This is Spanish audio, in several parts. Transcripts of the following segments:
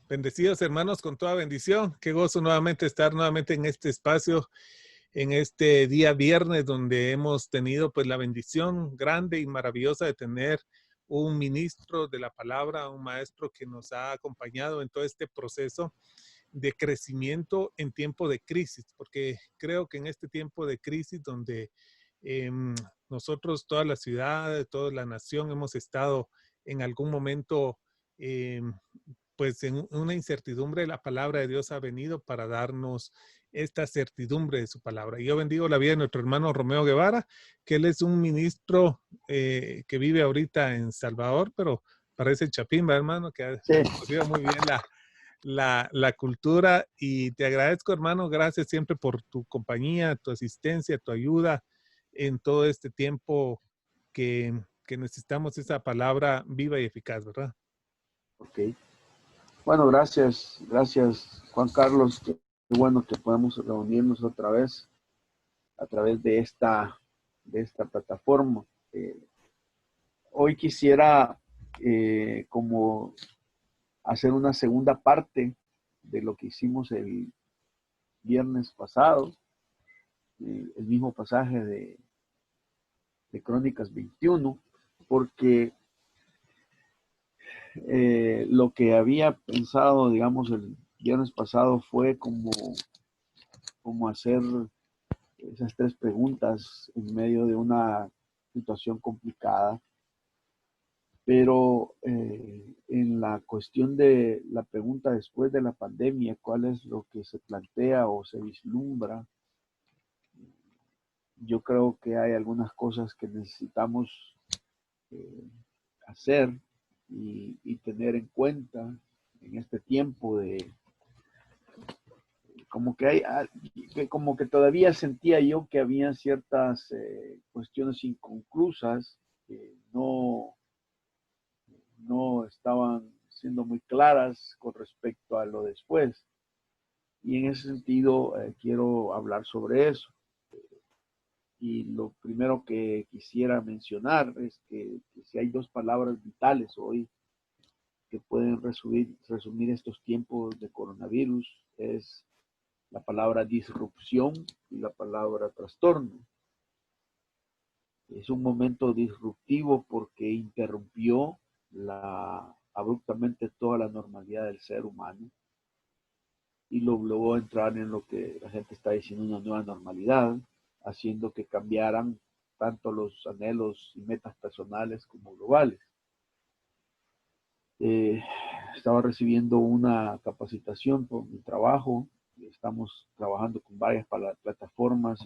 Bendecidos hermanos con toda bendición. Qué gozo nuevamente estar nuevamente en este espacio, en este día viernes donde hemos tenido pues la bendición grande y maravillosa de tener un ministro de la palabra, un maestro que nos ha acompañado en todo este proceso de crecimiento en tiempo de crisis, porque creo que en este tiempo de crisis donde eh, nosotros, toda la ciudad, toda la nación hemos estado en algún momento eh, pues en una incertidumbre, la palabra de Dios ha venido para darnos esta certidumbre de su palabra. Y yo bendigo la vida de nuestro hermano Romeo Guevara, que él es un ministro que vive ahorita en Salvador, pero parece Chapimba, hermano, que ha Sí. conocido muy bien la cultura. Y te agradezco, hermano, gracias siempre por tu compañía, tu asistencia, tu ayuda en todo este tiempo que necesitamos esa palabra viva y eficaz, ¿verdad? Ok. Bueno, gracias Juan Carlos. Qué bueno que podamos reunirnos otra vez a través de esta plataforma. Hoy quisiera como hacer una segunda parte de lo que hicimos el viernes pasado, el mismo pasaje de Crónicas 21, porque lo que había pensado, digamos, el viernes pasado fue como hacer esas tres preguntas en medio de una situación complicada, pero en la cuestión de la pregunta después de la pandemia, ¿cuál es lo que se plantea o se vislumbra? Yo creo que hay algunas cosas que necesitamos eh, hacer y tener en cuenta en este tiempo de como que como que todavía sentía yo que había ciertas cuestiones inconclusas que no estaban siendo muy claras con respecto a lo después. Y en ese sentido quiero hablar sobre eso. Y lo primero que quisiera mencionar es que si hay dos palabras vitales hoy que pueden resumir estos tiempos de coronavirus, es la palabra disrupción y la palabra trastorno. Es un momento disruptivo porque interrumpió abruptamente toda la normalidad del ser humano y lo obligó a entrar en lo que la gente está diciendo una nueva normalidad, haciendo que cambiaran tanto los anhelos y metas personales como globales. Estaba recibiendo una capacitación por mi trabajo. Estamos trabajando con varias plataformas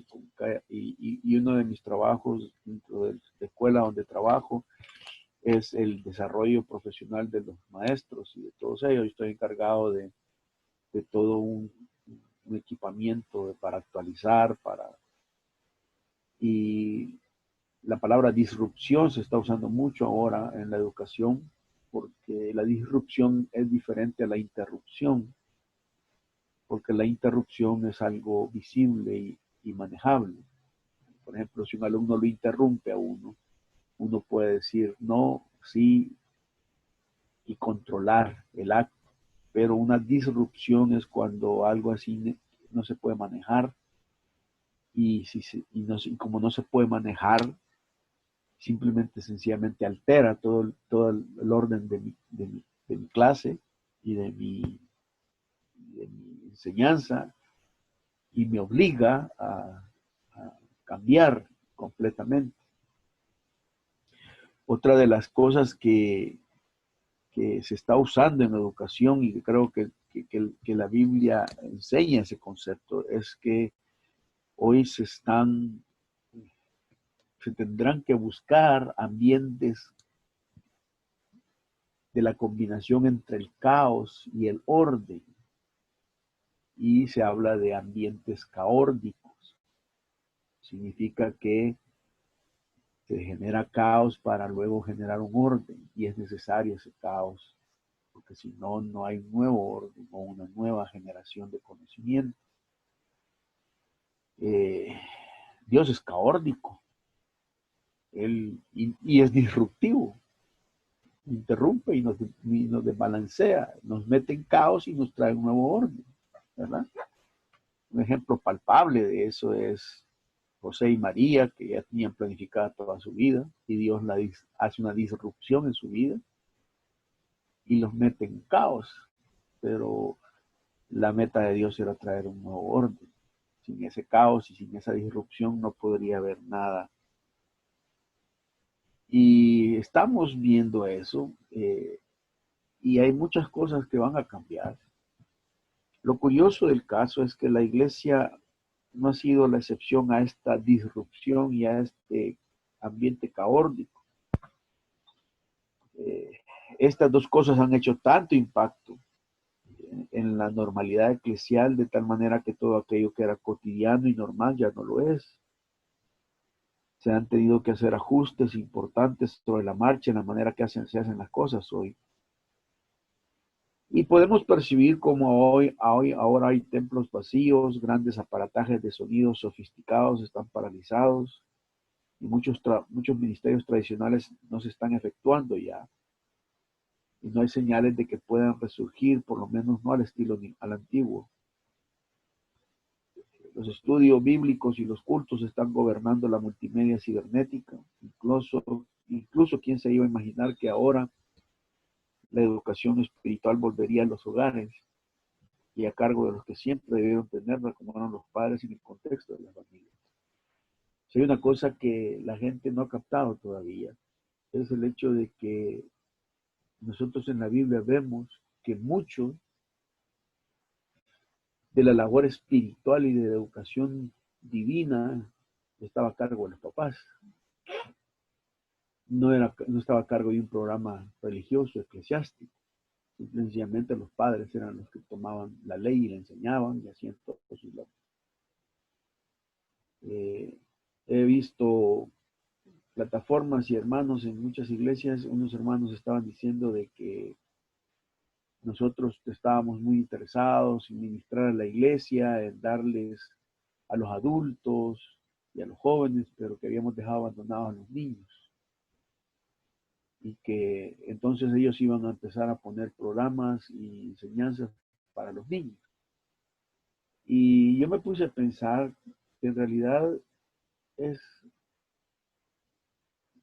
y uno de mis trabajos dentro de la escuela donde trabajo es el desarrollo profesional de los maestros y de todos ellos. Yo estoy encargado de todo un equipamiento para actualizar, y la palabra disrupción se está usando mucho ahora en la educación porque la disrupción es diferente a la interrupción, porque la interrupción es algo visible y manejable. Por ejemplo, si un alumno lo interrumpe a uno puede decir no, sí y controlar el acto, pero una disrupción es cuando algo así no se puede manejar y como no se puede manejar, simplemente sencillamente altera todo el orden de mi clase y de mi enseñanza y me obliga a cambiar completamente. Otra de las cosas que se está usando en la educación y que creo que la Biblia enseña ese concepto es que hoy se tendrán que buscar ambientes de la combinación entre el caos y el orden. Y se habla de ambientes caórdicos. Significa que se genera caos para luego generar un orden y es necesario ese caos porque si no, no hay un nuevo orden o una nueva generación de conocimiento. Dios es caórdico y es disruptivo. interrumpe y nos desbalancea, nos mete en caos y nos trae un nuevo orden, ¿verdad? Un ejemplo palpable de eso es José y María, que ya tenían planificada toda su vida, y Dios hace una disrupción en su vida y los mete en caos. Pero la meta de Dios era traer un nuevo orden. Sin ese caos y sin esa disrupción no podría haber nada. Y estamos viendo eso, y hay muchas cosas que van a cambiar. Lo curioso del caso es que la iglesia no ha sido la excepción a esta disrupción y a este ambiente caótico. Estas dos cosas han hecho tanto impacto en la normalidad eclesial, de tal manera que todo aquello que era cotidiano y normal ya no lo es. Se han tenido que hacer ajustes importantes sobre la marcha en la manera que se hacen las cosas hoy. Y podemos percibir como ahora hay templos vacíos, grandes aparatajes de sonidos sofisticados están paralizados y muchos ministerios tradicionales no se están efectuando ya. Y no hay señales de que puedan resurgir, por lo menos no al estilo al antiguo. Los estudios bíblicos y los cultos están gobernando la multimedia cibernética. Incluso quién se iba a imaginar que ahora la educación espiritual volvería a los hogares y a cargo de los que siempre debieron tenerla, como eran los padres en el contexto de la familia. Si hay una cosa que la gente no ha captado todavía, es el hecho de que nosotros en la Biblia vemos que mucho de la labor espiritual y de la educación divina estaba a cargo de los papás. No estaba a cargo de un programa religioso, eclesiástico. Sencillamente los padres eran los que tomaban la ley y la enseñaban y hacían todo su labor. He visto plataformas y hermanos en muchas iglesias. Unos hermanos estaban diciendo de que nosotros estábamos muy interesados en ministrar a la iglesia, en darles a los adultos y a los jóvenes, pero que habíamos dejado abandonados a los niños. Y que entonces ellos iban a empezar a poner programas y enseñanzas para los niños. Y yo me puse a pensar que en realidad le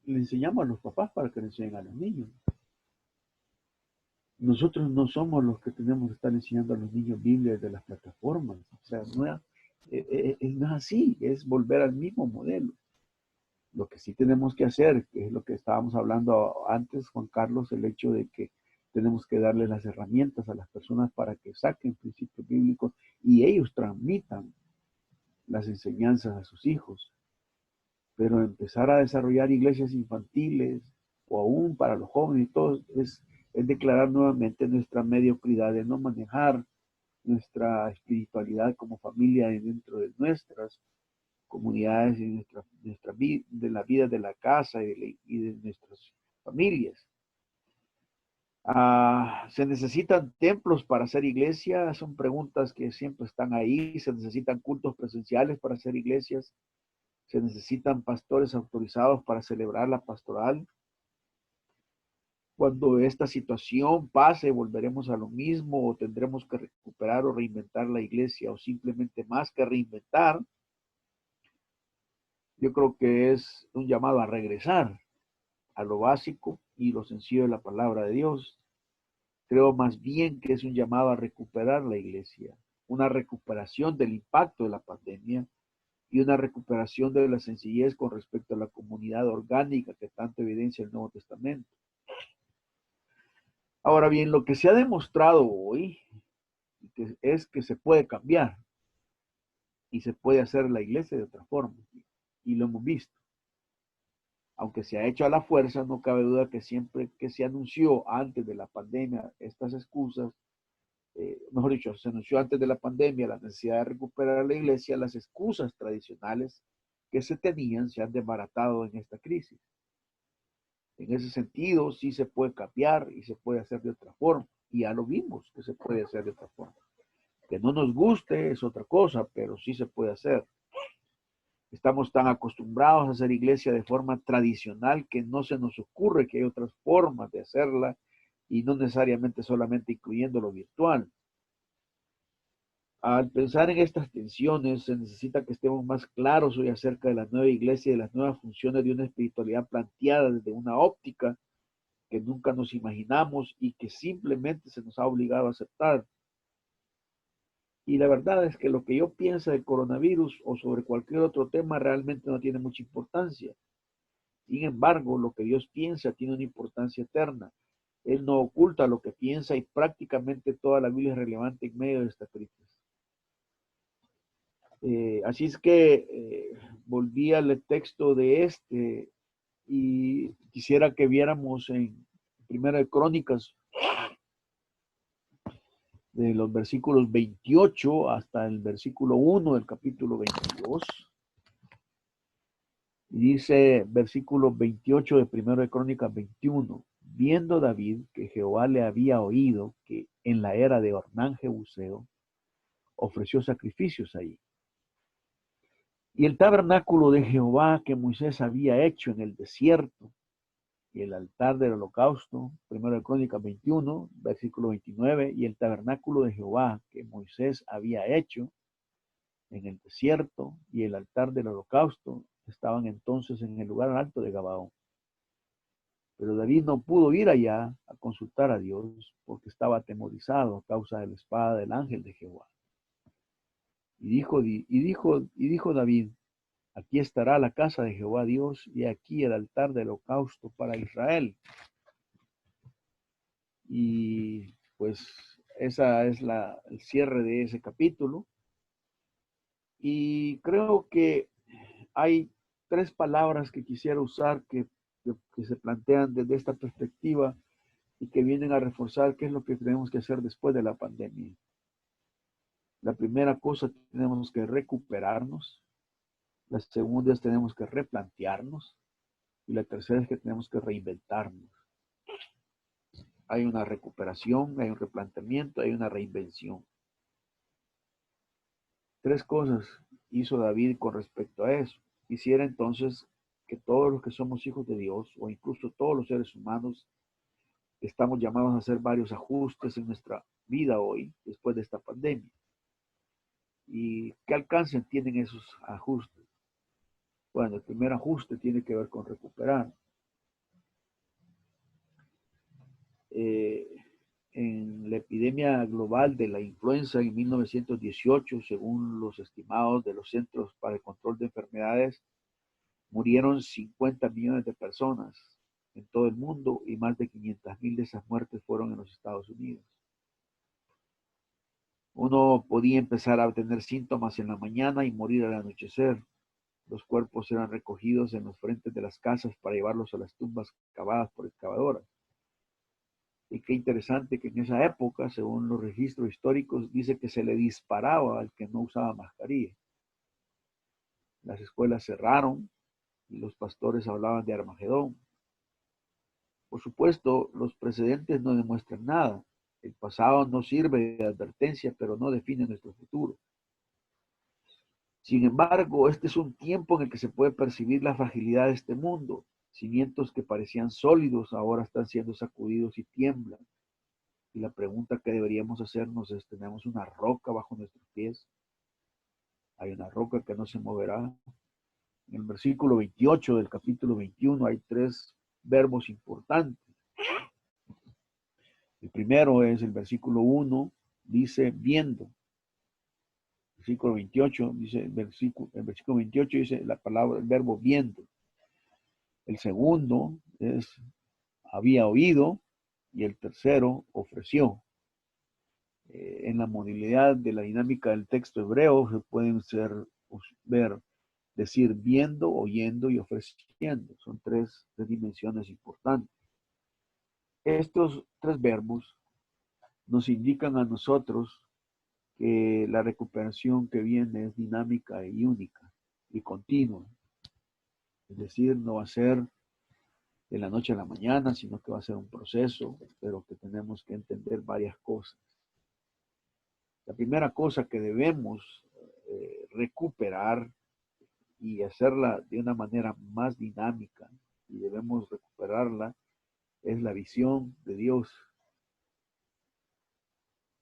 enseñamos a los papás para que le enseñen a los niños. Nosotros no somos los que tenemos que estar enseñando a los niños Biblia desde las plataformas. O sea, no es así, es volver al mismo modelo. Lo que sí tenemos que hacer, que es lo que estábamos hablando antes, Juan Carlos, el hecho de que tenemos que darles las herramientas a las personas para que saquen principios bíblicos y ellos transmitan las enseñanzas a sus hijos. Pero empezar a desarrollar iglesias infantiles o aún para los jóvenes y todo es declarar nuevamente nuestra mediocridad de no manejar nuestra espiritualidad como familia dentro de nuestras comunidades y de la vida de la casa y de nuestras familias. ¿Se necesitan templos para hacer iglesia? Son preguntas que siempre están ahí. ¿Se necesitan cultos presenciales para hacer iglesias? ¿Se necesitan pastores autorizados para celebrar la pastoral? Cuando esta situación pase, ¿volveremos a lo mismo o tendremos que recuperar o reinventar la iglesia o simplemente más que reinventar? Yo creo que es un llamado a regresar a lo básico y lo sencillo de la palabra de Dios. Creo más bien que es un llamado a recuperar la iglesia, una recuperación del impacto de la pandemia y una recuperación de la sencillez con respecto a la comunidad orgánica que tanto evidencia el Nuevo Testamento. Ahora bien, lo que se ha demostrado hoy es que se puede cambiar y se puede hacer la iglesia de otra forma, y lo hemos visto. Aunque se ha hecho a la fuerza, no cabe duda que siempre que se anunció antes de la pandemia estas excusas, mejor dicho, se anunció antes de la pandemia la necesidad de recuperar la iglesia, las excusas tradicionales que se tenían se han desbaratado en esta crisis. En ese sentido, sí se puede cambiar y se puede hacer de otra forma. Y ya lo vimos que se puede hacer de otra forma. Que no nos guste es otra cosa, pero sí se puede hacer. Estamos tan acostumbrados a hacer iglesia de forma tradicional que no se nos ocurre que hay otras formas de hacerla y no necesariamente solamente incluyendo lo virtual. Al pensar en estas tensiones, se necesita que estemos más claros hoy acerca de la nueva iglesia y de las nuevas funciones de una espiritualidad planteada desde una óptica que nunca nos imaginamos y que simplemente se nos ha obligado a aceptar. Y la verdad es que lo que yo pienso del coronavirus o sobre cualquier otro tema realmente no tiene mucha importancia. Sin embargo, lo que Dios piensa tiene una importancia eterna. Él no oculta lo que piensa y prácticamente toda la Biblia es relevante en medio de esta crisis. Así es que volví al texto de y quisiera que viéramos en Primera de Crónicas, de los versículos 28 hasta el versículo 1 del capítulo 22. Y dice versículo 28 de Primera de Crónicas 21. Viendo David que Jehová le había oído que en la era de Ornán Jebuseo ofreció sacrificios allí. Y el tabernáculo de Jehová que Moisés había hecho en el desierto, y el altar del holocausto, primero de Crónicas 21, versículo 29, y el tabernáculo de Jehová que Moisés había hecho en el desierto, y el altar del holocausto, estaban entonces en el lugar alto de Gabaón. Pero David no pudo ir allá a consultar a Dios porque estaba atemorizado a causa de la espada del ángel de Jehová. Y dijo David: aquí estará la casa de Jehová Dios, y aquí el altar del holocausto para Israel. Y pues esa es el cierre de ese capítulo. Y creo que hay tres palabras que quisiera usar que se plantean desde esta perspectiva y que vienen a reforzar qué es lo que tenemos que hacer después de la pandemia. La primera cosa, tenemos que recuperarnos. La segunda es tenemos que replantearnos. Y la tercera es que tenemos que reinventarnos. Hay una recuperación, hay un replanteamiento, hay una reinvención. Tres cosas hizo David con respecto a eso. Quisiera entonces que todos los que somos hijos de Dios, o incluso todos los seres humanos, estamos llamados a hacer varios ajustes en nuestra vida hoy, después de esta pandemia. ¿Y qué alcance tienen esos ajustes? Bueno, el primer ajuste tiene que ver con recuperar. En la epidemia global de la influenza en 1918, según los estimados de los Centros para el Control de Enfermedades, murieron 50 millones de personas en todo el mundo y más de 500,000 de esas muertes fueron en los Estados Unidos. Uno podía empezar a tener síntomas en la mañana y morir al anochecer. Los cuerpos eran recogidos en los frentes de las casas para llevarlos a las tumbas cavadas por excavadoras. Y qué interesante que en esa época, según los registros históricos, dice que se le disparaba al que no usaba mascarilla. Las escuelas cerraron y los pastores hablaban de Armagedón. Por supuesto, los precedentes no demuestran nada. El pasado nos sirve de advertencia, pero no define nuestro futuro. Sin embargo, este es un tiempo en el que se puede percibir la fragilidad de este mundo. Cimientos que parecían sólidos ahora están siendo sacudidos y tiemblan. Y la pregunta que deberíamos hacernos es: ¿tenemos una roca bajo nuestros pies? Hay una roca que no se moverá. En el versículo 28 del capítulo 21 hay tres verbos importantes. El primero es el versículo 1, dice viendo. Versículo 28 dice, el versículo 28 dice la palabra, el verbo viendo. El segundo es había oído, y el tercero ofreció. En la modalidad de la dinámica del texto hebreo se pueden decir viendo, oyendo y ofreciendo. Son tres dimensiones importantes. Estos tres verbos nos indican a nosotros que la recuperación que viene es dinámica y única y continua. Es decir, no va a ser de la noche a la mañana, sino que va a ser un proceso, pero que tenemos que entender varias cosas. La primera cosa que debemos recuperar y hacerla de una manera más dinámica, y debemos recuperarla, es la visión de Dios.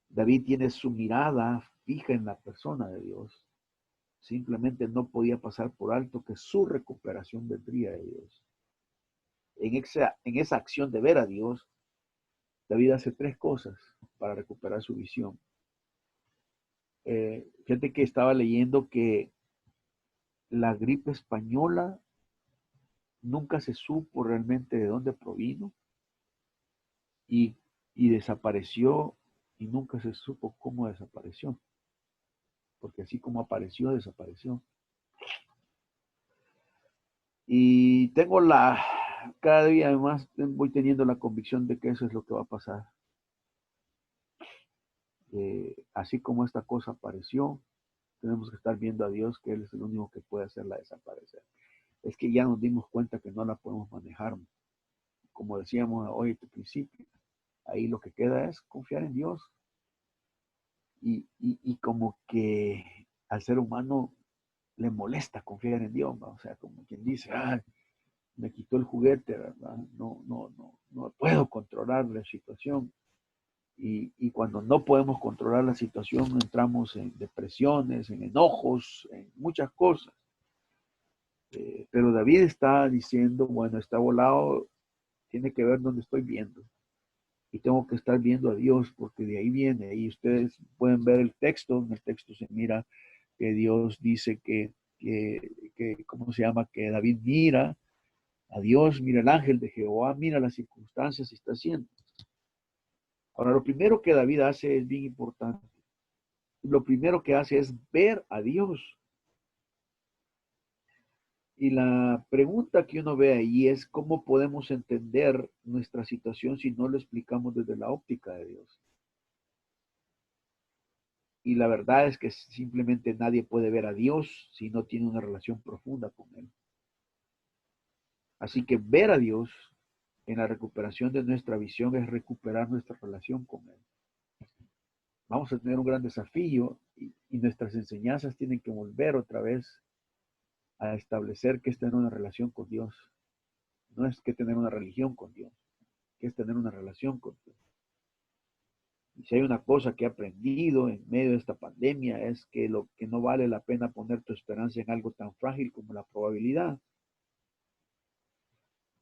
David tiene su mirada fija en la persona de Dios. Simplemente no podía pasar por alto que su recuperación vendría de Dios. En esa acción de ver a Dios, David hace tres cosas para recuperar su visión. Fíjate que estaba leyendo que la gripe española nunca se supo realmente de dónde provino y, y desapareció, y nunca se supo cómo desapareció, porque así como apareció, desapareció. Y cada día más voy teniendo la convicción de que eso es lo que va a pasar. Así como esta cosa apareció, tenemos que estar viendo a Dios, que Él es el único que puede hacerla desaparecer. Es que ya nos dimos cuenta que no la podemos manejar. Como decíamos hoy al principio, ahí lo que queda es confiar en Dios. Y como que al ser humano le molesta confiar en Dios, ¿no? O sea, como quien dice, ay, me quitó el juguete, ¿verdad? No puedo controlar la situación. Y cuando no podemos controlar la situación, entramos en depresiones, en enojos, en muchas cosas. Pero David está diciendo, bueno, está volado, tiene que ver dónde estoy viendo. Y tengo que estar viendo a Dios, porque de ahí viene. Y ustedes pueden ver el texto. En el texto se mira que Dios dice ¿cómo se llama? Que David mira a Dios, mira el ángel de Jehová, mira las circunstancias y está haciendo. Ahora, lo primero que David hace es bien importante. Lo primero que hace es ver a Dios. Y la pregunta que uno ve ahí es cómo podemos entender nuestra situación si no lo explicamos desde la óptica de Dios. Y la verdad es que simplemente nadie puede ver a Dios si no tiene una relación profunda con Él. Así que ver a Dios en la recuperación de nuestra visión es recuperar nuestra relación con Él. Vamos a tener un gran desafío y nuestras enseñanzas tienen que volver otra vez a establecer que es tener una relación con Dios. No es que tener una religión con Dios, que es tener una relación con Dios. Y si hay una cosa que he aprendido en medio de esta pandemia es que lo que no vale la pena poner tu esperanza en algo tan frágil como la probabilidad.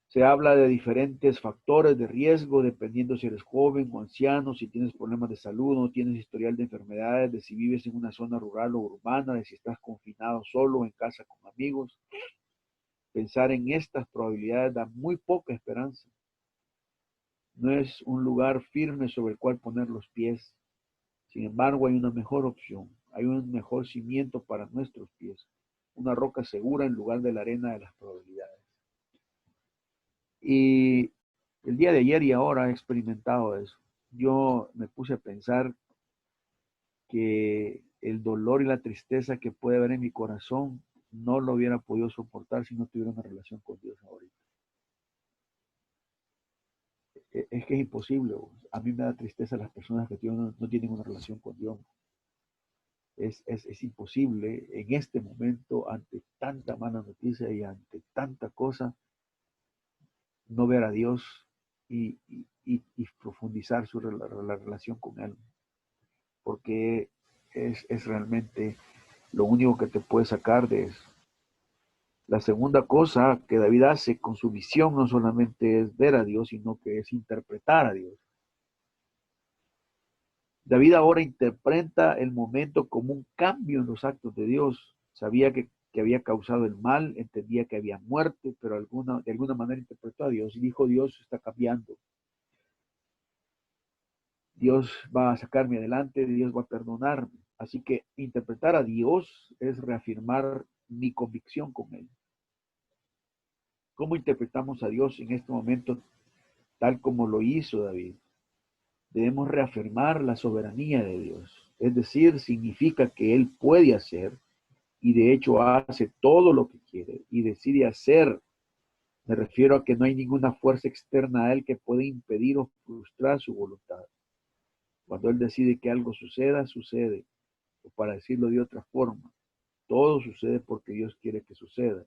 Se habla de diferentes factores de riesgo, dependiendo si eres joven o anciano, si tienes problemas de salud, no tienes historial de enfermedades, de si vives en una zona rural o urbana, de si estás confinado solo o en casa con amigos. Pensar en estas probabilidades da muy poca esperanza. No es un lugar firme sobre el cual poner los pies. Sin embargo, hay una mejor opción. Hay un mejor cimiento para nuestros pies. Una roca segura en lugar de la arena de las probabilidades. Y el día de ayer y ahora he experimentado eso. Yo me puse a pensar que el dolor y la tristeza que puede haber en mi corazón no lo hubiera podido soportar si no tuviera una relación con Dios ahorita. Es que es imposible. A mí me da tristeza las personas que no tienen una relación con Dios. Es imposible en este momento, ante tanta mala noticia y ante tanta cosa, no ver a Dios y profundizar la relación con Él. Porque es realmente lo único que te puede sacar de eso. La segunda cosa que David hace con su visión no solamente es ver a Dios, sino que es interpretar a Dios. David ahora interpreta el momento como un cambio en los actos de Dios. Sabía que había causado el mal, entendía que había muerte, pero de alguna manera interpretó a Dios y dijo, Dios está cambiando. Dios va a sacarme adelante, Dios va a perdonarme. Así que interpretar a Dios es reafirmar mi convicción con Él. ¿Cómo interpretamos a Dios en este momento tal como lo hizo David? Debemos reafirmar la soberanía de Dios. Es decir, significa que Él puede hacer y de hecho hace todo lo que quiere y decide hacer. Me refiero a que no hay ninguna fuerza externa a Él que pueda impedir o frustrar su voluntad. Cuando Él decide que algo suceda, sucede. O para decirlo de otra forma, Todo sucede porque Dios quiere que suceda.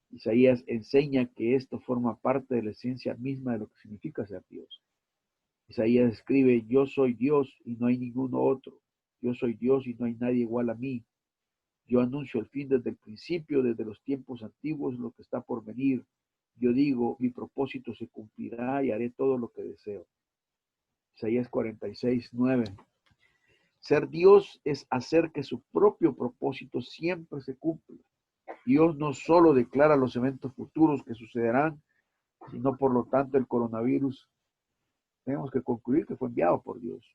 Isaías enseña que esto forma parte de la esencia misma de lo que significa ser Dios. Isaías escribe, yo soy Dios y no hay ninguno otro. Yo soy Dios y no hay nadie igual a mí. Yo anuncio el fin desde el principio, desde los tiempos antiguos, lo que está por venir. Yo digo, mi propósito se cumplirá y haré todo lo que deseo. Isaías 46:9. Ser Dios es hacer que su propio propósito siempre se cumpla. Dios no solo declara los eventos futuros que sucederán, sino por lo tanto el coronavirus. Tenemos que concluir que fue enviado por Dios.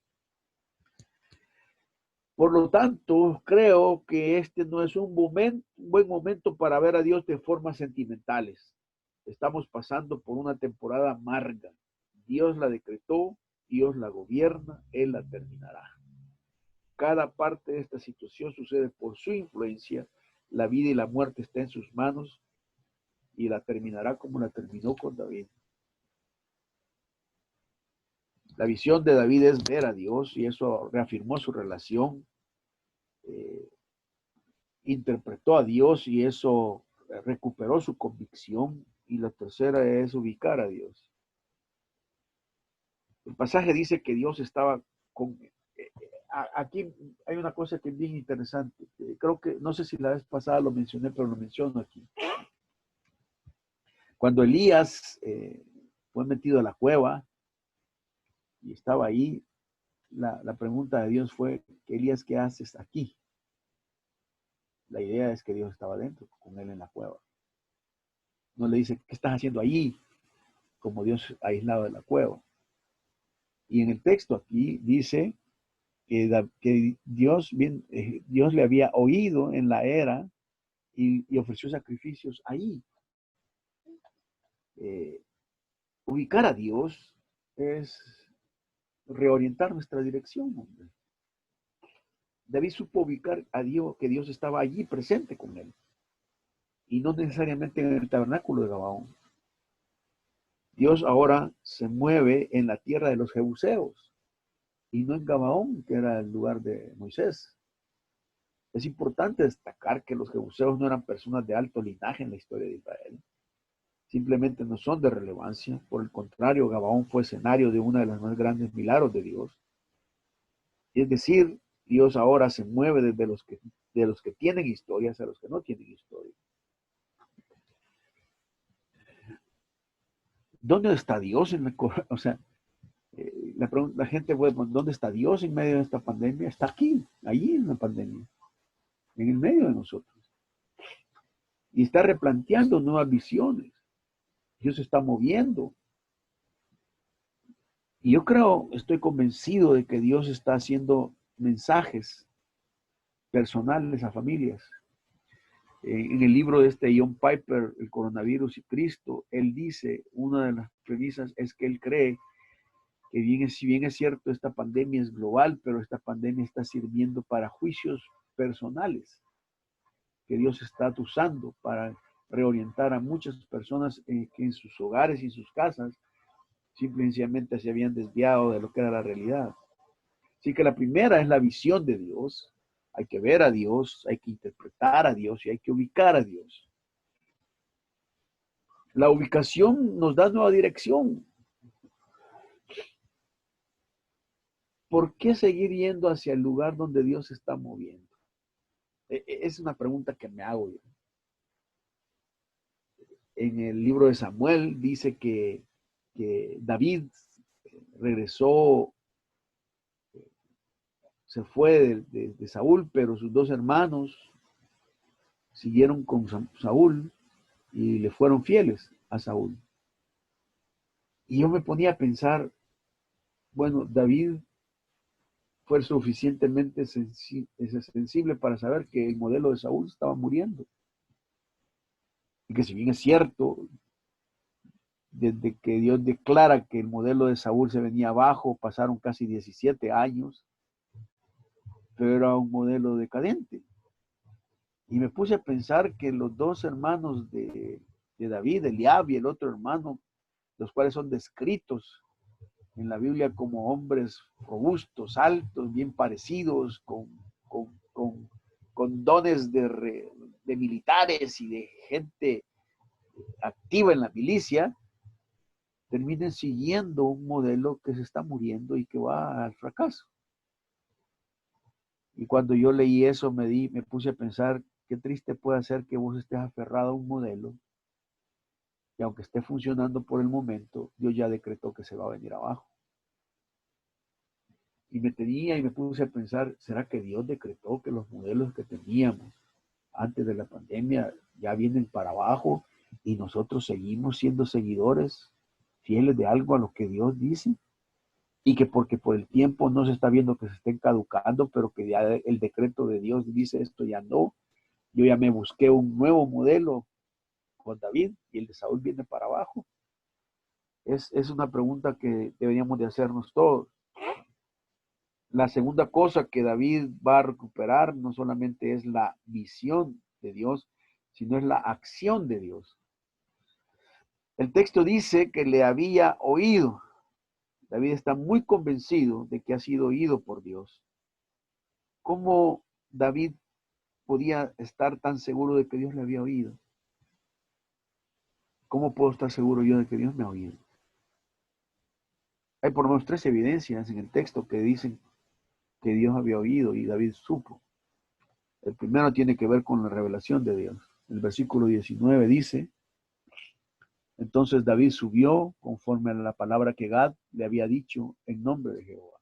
Por lo tanto, creo que este no es un buen momento para ver a Dios de formas sentimentales. Estamos pasando por una temporada amarga. Dios la decretó, Dios la gobierna, Él la terminará. Cada parte de esta situación sucede por su influencia. La vida y la muerte está en sus manos y la terminará como la terminó con David. La visión de David es ver a Dios y eso reafirmó su relación. Interpretó a Dios y eso recuperó su convicción. Y la tercera es ubicar a Dios. El pasaje dice que Dios estaba con... Aquí hay una cosa que es bien interesante. Creo que, no sé si la vez pasada lo mencioné, pero lo menciono aquí. Cuando Elías fue metido a la cueva y estaba ahí, la pregunta de Dios fue, Elías, ¿qué haces aquí? La idea es que Dios estaba dentro, con él en la cueva. No le dice, ¿qué estás haciendo allí? Como Dios aislado de la cueva. Y en el texto aquí dice que Dios le había oído en la era y ofreció sacrificios ahí. Ubicar a Dios es reorientar nuestra dirección, hombre. David supo ubicar a Dios, que Dios estaba allí presente con él. Y no necesariamente en el tabernáculo de Gabaón. Dios ahora se mueve en la tierra de los jebuseos y no en Gabaón, que era el lugar de Moisés. Es importante destacar que los jebuseos no eran personas de alto linaje en la historia de Israel. Simplemente no son de relevancia. Por el contrario, Gabaón fue escenario de uno de los más grandes milagros de Dios. Es decir, Dios ahora se mueve desde de los que tienen historias a los que no tienen historia. ¿Dónde está Dios en la o sea, la gente puede poner, ¿dónde está Dios en medio de esta pandemia? Está aquí, allí en la pandemia, en el medio de nosotros. Y está replanteando nuevas visiones. Dios se está moviendo. Y yo creo, estoy convencido de que Dios está haciendo mensajes personales a familias. En el libro de John Piper, El coronavirus y Cristo, él dice, una de las premisas es que él cree que si bien es cierto, esta pandemia es global, pero esta pandemia está sirviendo para juicios personales que Dios está usando para reorientar a muchas personas que en sus hogares y en sus casas simplemente se habían desviado de lo que era la realidad. Así que la primera es la visión de Dios. Hay que ver a Dios, hay que interpretar a Dios y hay que ubicar a Dios. La ubicación nos da nueva dirección. ¿Por qué seguir yendo hacia el lugar donde Dios se está moviendo? Es una pregunta que me hago yo. En el libro de Samuel dice que David regresó, se fue de Saúl, pero sus dos hermanos siguieron con Saúl y le fueron fieles a Saúl. Y yo me ponía a pensar, bueno, David fue suficientemente sensible para saber que el modelo de Saúl estaba muriendo. Y que si bien es cierto, desde que Dios declara que el modelo de Saúl se venía abajo, pasaron casi 17 años, pero era un modelo decadente. Y me puse a pensar que los dos hermanos de David, Eliab y el otro hermano, los cuales son descritos en la Biblia como hombres robustos, altos, bien parecidos, con dones de militares y de gente activa en la milicia, terminen siguiendo un modelo que se está muriendo y que va al fracaso. Y cuando yo leí eso, me puse a pensar, qué triste puede ser que vos estés aferrado a un modelo y aunque esté funcionando por el momento, Dios ya decretó que se va a venir abajo. Y me puse a pensar, ¿será que Dios decretó que los modelos que teníamos antes de la pandemia ya vienen para abajo y nosotros seguimos siendo seguidores fieles de algo a lo que Dios dice? Y que porque por el tiempo no se está viendo que se estén caducando, pero que ya el decreto de Dios dice esto ya no. Yo ya me busqué un nuevo modelo con David y el de Saúl viene para abajo. Es una pregunta que deberíamos de hacernos todos. La segunda cosa que David va a recuperar no solamente es la visión de Dios, sino es la acción de Dios. El texto dice que le había oído. David está muy convencido de que ha sido oído por Dios. ¿Cómo David podía estar tan seguro de que Dios le había oído? ¿Cómo puedo estar seguro yo de que Dios me ha oído? Hay por lo menos 3 evidencias en el texto que dicen que Dios había oído y David supo. El primero tiene que ver con la revelación de Dios. El versículo 19 dice, entonces David subió conforme a la palabra que Gad le había dicho en nombre de Jehová.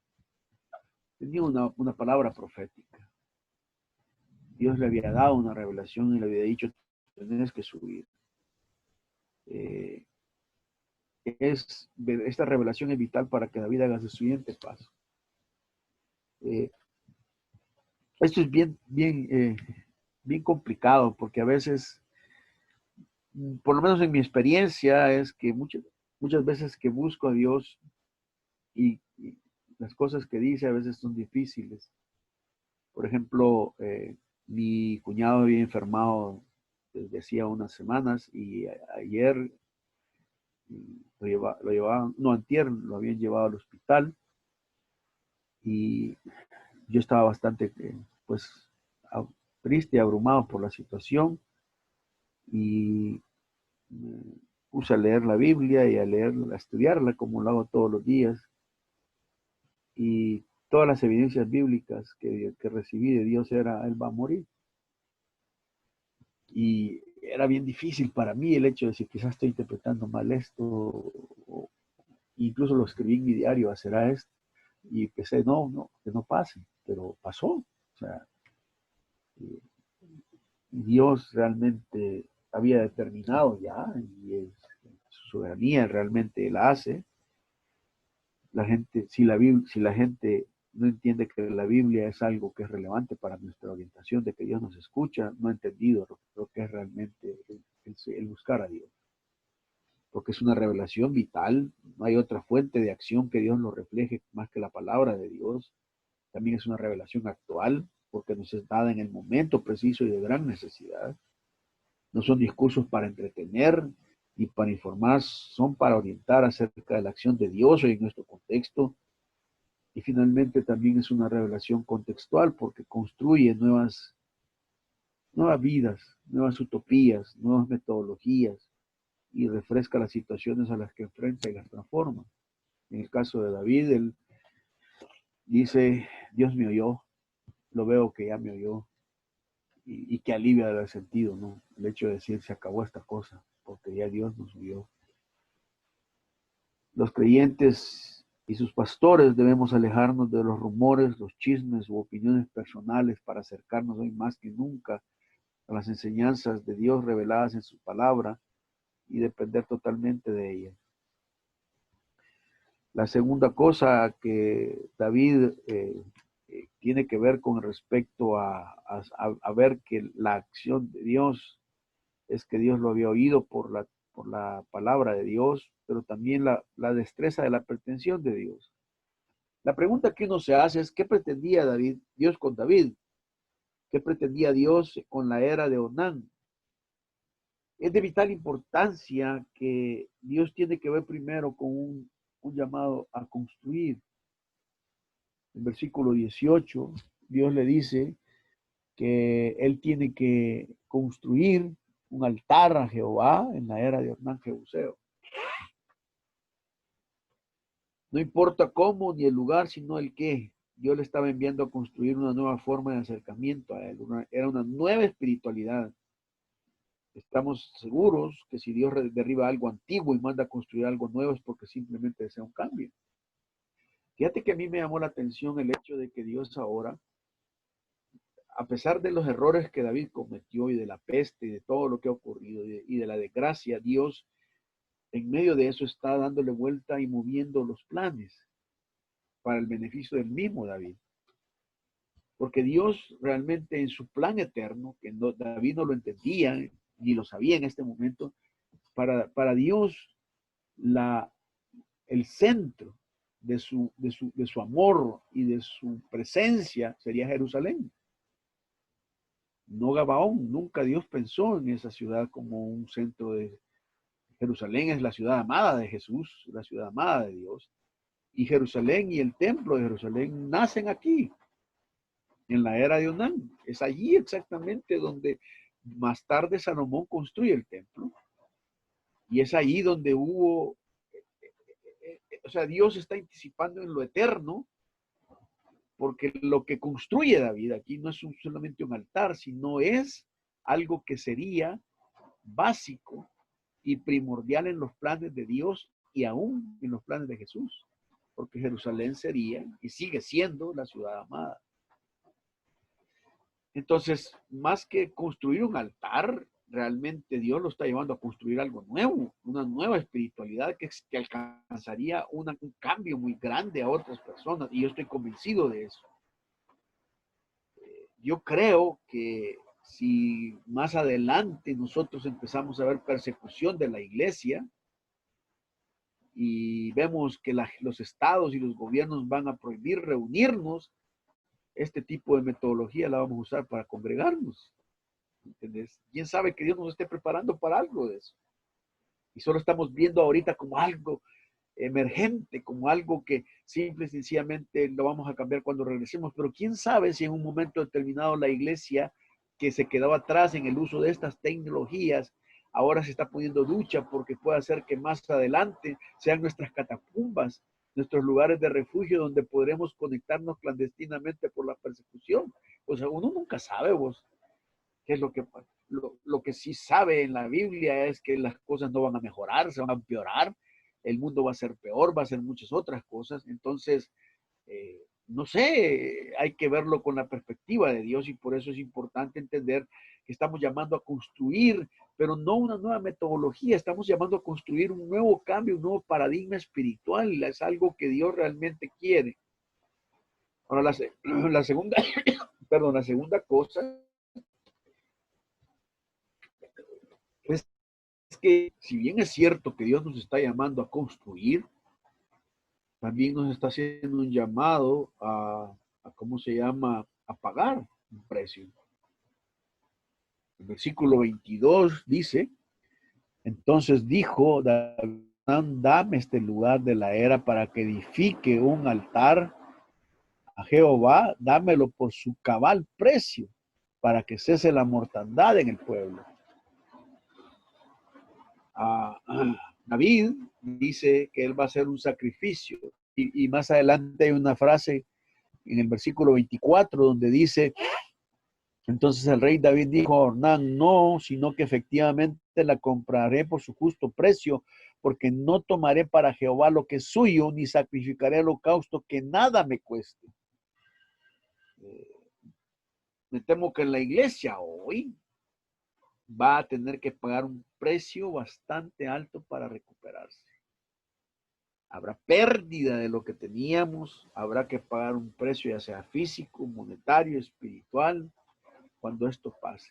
Tenía una palabra profética. Dios le había dado una revelación y le había dicho, tienes que subir. Esta revelación es vital para que David haga su siguiente paso. Esto es bien complicado porque a veces, por lo menos en mi experiencia, es que muchas veces que busco a Dios y las cosas que dice a veces son difíciles. Por ejemplo, mi cuñado había enfermado desde hacía unas semanas y ayer antier lo habían llevado al hospital y yo estaba bastante, pues, triste y abrumado por la situación y me puse a leer la Biblia y a estudiarla como lo hago todos los días y todas las evidencias bíblicas que recibí de Dios era, Él va a morir. Y era bien difícil para mí el hecho de decir, quizás estoy interpretando mal esto, o incluso lo escribí en mi diario, ¿será esto? Y pensé, no, que no pase, pero pasó. O sea, Dios realmente había determinado ya, y su soberanía realmente la hace. La gente, si la gente no entiende que la Biblia es algo que es relevante para nuestra orientación, de que Dios nos escucha, no ha entendido lo que es realmente el buscar a Dios. Porque es una revelación vital, no hay otra fuente de acción que Dios lo refleje más que la palabra de Dios. También es una revelación actual, porque nos es dada en el momento preciso y de gran necesidad. No son discursos para entretener ni para informar, son para orientar acerca de la acción de Dios hoy en nuestro contexto. Y finalmente también es una revelación contextual porque construye nuevas vidas, nuevas utopías, nuevas metodologías y refresca las situaciones a las que enfrenta y las transforma. En el caso de David, él dice, Dios me oyó, lo veo que ya me oyó, y que alivia el sentido, ¿no? El hecho de decir, se acabó esta cosa, porque ya Dios nos oyó. Los creyentes y sus pastores debemos alejarnos de los rumores, los chismes u opiniones personales para acercarnos hoy más que nunca a las enseñanzas de Dios reveladas en su palabra y depender totalmente de ellas. La segunda cosa que David tiene que ver con respecto a ver que la acción de Dios es que Dios lo había oído por la palabra de Dios, pero también la destreza de la pretensión de Dios. La pregunta que uno se hace es, ¿qué pretendía Dios con David? ¿Qué pretendía Dios con la era de Onán? Es de vital importancia que Dios tiene que ver primero con un llamado a construir. En versículo 18, Dios le dice, que él tiene que construir un altar a Jehová en la era de Hernán Jebuseo. No importa cómo ni el lugar, sino el qué. Dios le estaba enviando a construir una nueva forma de acercamiento a él. Era una nueva espiritualidad. Estamos seguros que si Dios derriba algo antiguo y manda a construir algo nuevo es porque simplemente desea un cambio. Fíjate que a mí me llamó la atención el hecho de que Dios ahora, a pesar de los errores que David cometió y de la peste y de todo lo que ha ocurrido y de la desgracia, Dios en medio de eso está dándole vuelta y moviendo los planes para el beneficio del mismo David. Porque Dios realmente en su plan eterno, que David no lo entendía ni lo sabía en este momento, para Dios el centro de su amor y de su presencia sería Jerusalén. No Gabaón. Nunca Dios pensó en esa ciudad como un centro de Jerusalén. Es la ciudad amada de Jesús, la ciudad amada de Dios. Y Jerusalén y el templo de Jerusalén nacen aquí, en la era de Onán. Es allí exactamente donde más tarde Salomón construye el templo. Y es allí donde hubo, o sea, Dios está anticipando en lo eterno, porque lo que construye David aquí no es solamente un altar, sino es algo que sería básico y primordial en los planes de Dios y aún en los planes de Jesús, porque Jerusalén sería y sigue siendo la ciudad amada. Entonces, más que construir un altar, realmente Dios lo está llevando a construir algo nuevo, una nueva espiritualidad que alcanzaría un cambio muy grande a otras personas, y yo estoy convencido de eso. Yo creo que si más adelante nosotros empezamos a ver persecución de la iglesia y vemos que los estados y los gobiernos van a prohibir reunirnos, este tipo de metodología la vamos a usar para congregarnos. ¿Entendés? ¿Quién sabe que Dios nos esté preparando para algo de eso? Y solo estamos viendo ahorita como algo emergente, como algo que simple y sencillamente lo vamos a cambiar cuando regresemos. Pero quién sabe si en un momento determinado la iglesia que se quedaba atrás en el uso de estas tecnologías ahora se está poniendo ducha, porque puede ser que más adelante sean nuestras catacumbas, nuestros lugares de refugio donde podremos conectarnos clandestinamente por la persecución. O sea, uno nunca sabe, vos, qué es lo que pasa. Lo que sí sabe en la Biblia es que las cosas no van a mejorar, se van a empeorar, el mundo va a ser peor, va a ser muchas otras cosas. Entonces, no sé, hay que verlo con la perspectiva de Dios, y por eso es importante entender que estamos llamando a construir, pero no una nueva metodología, estamos llamando a construir un nuevo cambio, un nuevo paradigma espiritual. Es algo que Dios realmente quiere. Ahora, la segunda, perdón, la segunda cosa es que, si bien es cierto que Dios nos está llamando a construir, también nos está haciendo un llamado ¿cómo se llama? A pagar un precio. El versículo 22 dice: entonces dijo David, dame este lugar de la era para que edifique un altar a Jehová, dámelo por su cabal precio, para que cese la mortandad en el pueblo. David dice que él va a hacer un sacrificio, y más adelante hay una frase en el versículo 24 donde dice: entonces el rey David dijo a Ornán, no, sino que efectivamente la compraré por su justo precio, porque no tomaré para Jehová lo que es suyo, ni sacrificaré holocausto que nada me cueste. Me temo que la iglesia hoy va a tener que pagar un precio bastante alto para recuperarse. Habrá pérdida de lo que teníamos, habrá que pagar un precio, ya sea físico, monetario, espiritual, cuando esto pase.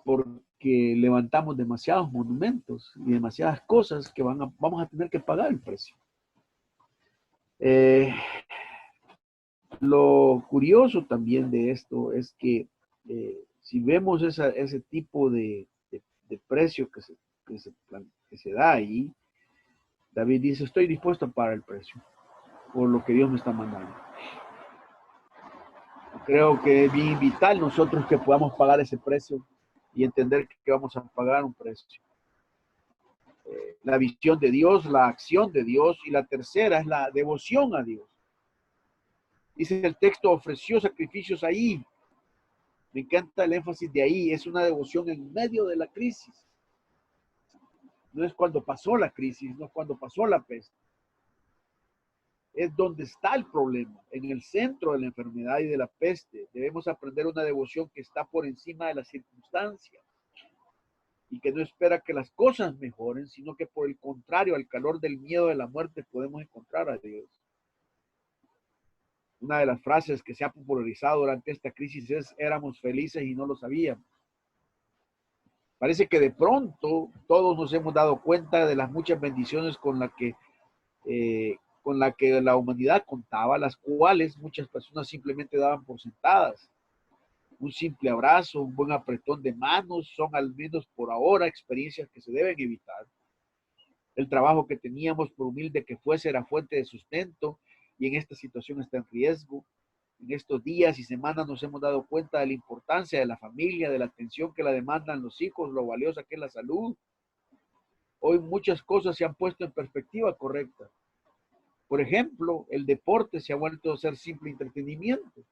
Porque levantamos demasiados monumentos y demasiadas cosas que vamos a tener que pagar el precio. Lo curioso también de esto es que si vemos ese tipo de precio que se da ahí, David dice: estoy dispuesto a pagar el precio por lo que Dios me está mandando. ¿Ok? Creo que es bien vital nosotros que podamos pagar ese precio y entender que vamos a pagar un precio. La visión de Dios, la acción de Dios, y la tercera es la devoción a Dios. Dice el texto, ofreció sacrificios ahí. Me encanta el énfasis de ahí, es una devoción en medio de la crisis. No es cuando pasó la crisis, no es cuando pasó la peste. Es donde está el problema, en el centro de la enfermedad y de la peste. Debemos aprender una devoción que está por encima de las circunstancias y que no espera que las cosas mejoren, sino que por el contrario, al calor del miedo de la muerte, podemos encontrar a Dios. Una de las frases que se ha popularizado durante esta crisis es: éramos felices y no lo sabíamos. Parece que de pronto todos nos hemos dado cuenta de las muchas bendiciones con la que la humanidad contaba, las cuales muchas personas simplemente daban por sentadas. Un simple abrazo, un buen apretón de manos son, al menos por ahora, experiencias que se deben evitar. El trabajo que teníamos, por humilde que fuese, era fuente de sustento y en esta situación está en riesgo. En estos días y semanas nos hemos dado cuenta de la importancia de la familia, de la atención que la demandan los hijos, lo valiosa que es la salud. Hoy muchas cosas se han puesto en perspectiva correcta. Por ejemplo, el deporte se ha vuelto a ser simple entretenimiento.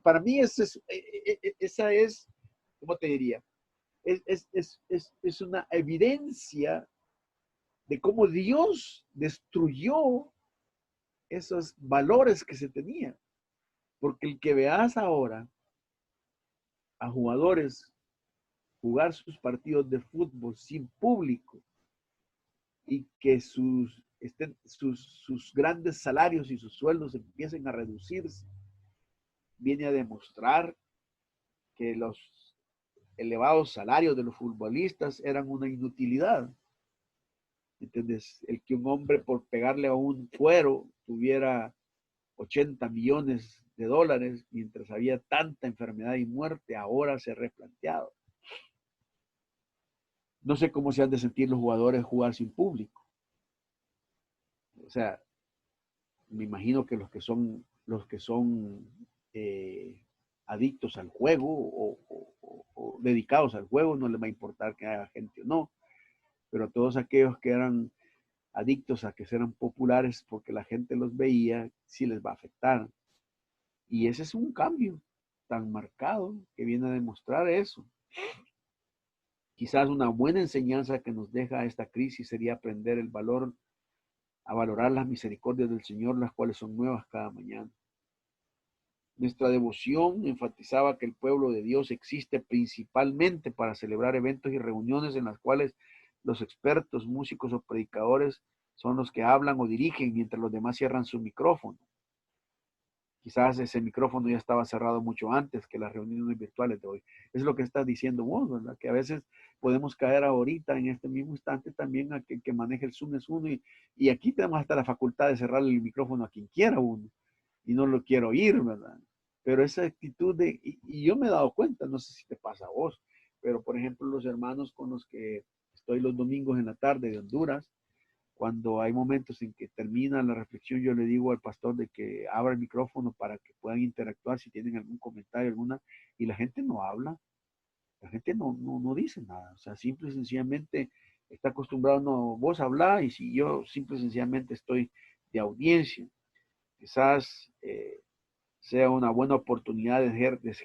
Para mí esa es, ¿cómo te diría? Es una evidencia de cómo Dios destruyó esos valores que se tenían. Porque el que veas ahora a jugadores jugar sus partidos de fútbol sin público y que sus grandes salarios y sus sueldos empiecen a reducirse, viene a demostrar que los elevados salarios de los futbolistas eran una inutilidad. ¿Entiendes? El que un hombre por pegarle a un cuero tuviera 80 millones de dólares mientras había tanta enfermedad y muerte, ahora se ha replanteado. No sé cómo se han de sentir los jugadores jugar sin público. O sea, me imagino que los que son adictos al juego o dedicados al juego, no les va a importar que haya gente o no, pero todos aquellos que eran adictos a que sean populares porque la gente los veía, sí les va a afectar. Y ese es un cambio tan marcado que viene a demostrar eso. Quizás una buena enseñanza que nos deja esta crisis sería aprender el valor, a valorar las misericordias del Señor, las cuales son nuevas cada mañana. Nuestra devoción enfatizaba que el pueblo de Dios existe principalmente para celebrar eventos y reuniones en las cuales los expertos, músicos o predicadores son los que hablan o dirigen mientras los demás cierran su micrófono. Quizás ese micrófono ya estaba cerrado mucho antes que las reuniones virtuales de hoy. Es lo que estás diciendo vos, ¿verdad? Que a veces podemos caer ahorita, en este mismo instante, también a que maneje el Zoom es uno. Y aquí tenemos hasta la facultad de cerrar el micrófono a quien quiera uno. Y no lo quiero oír, ¿verdad? Pero esa actitud y yo me he dado cuenta, no sé si te pasa a vos, pero por ejemplo los hermanos con los que estoy los domingos en la tarde de Honduras, cuando hay momentos en que termina la reflexión, yo le digo al pastor de que abra el micrófono para que puedan interactuar si tienen algún comentario, y la gente no habla, la gente no dice nada, o sea, simple y sencillamente está acostumbrado vos a hablar y si yo simple y sencillamente estoy de audiencia, quizás sea una buena oportunidad de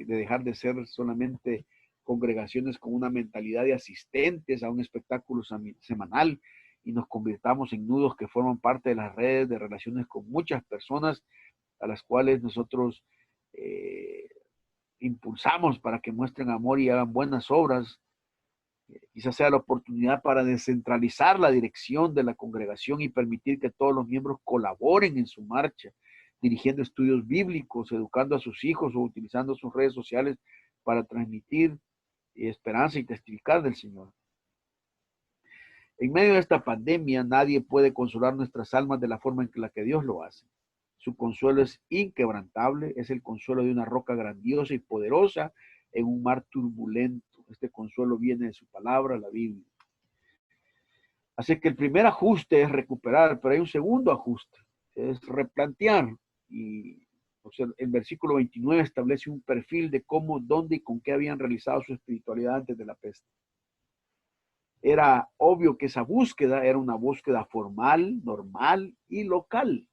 dejar de ser solamente congregaciones con una mentalidad de asistentes a un espectáculo semanal y nos convirtamos en nudos que forman parte de las redes de relaciones con muchas personas a las cuales nosotros impulsamos para que muestren amor y hagan buenas obras. Quizás sea la oportunidad para descentralizar la dirección de la congregación y permitir que todos los miembros colaboren en su marcha, dirigiendo estudios bíblicos, educando a sus hijos o utilizando sus redes sociales para transmitir esperanza y testificar del Señor. En medio de esta pandemia, nadie puede consolar nuestras almas de la forma en la que Dios lo hace. Su consuelo es inquebrantable, es el consuelo de una roca grandiosa y poderosa en un mar turbulento. Este consuelo viene de su palabra, la Biblia. Así que el primer ajuste es recuperar, pero hay un segundo ajuste, es replantear. Y O sea, el versículo 29 establece un perfil de cómo, dónde y con qué habían realizado su espiritualidad antes de la peste. Era obvio que esa búsqueda era una búsqueda formal, normal y local.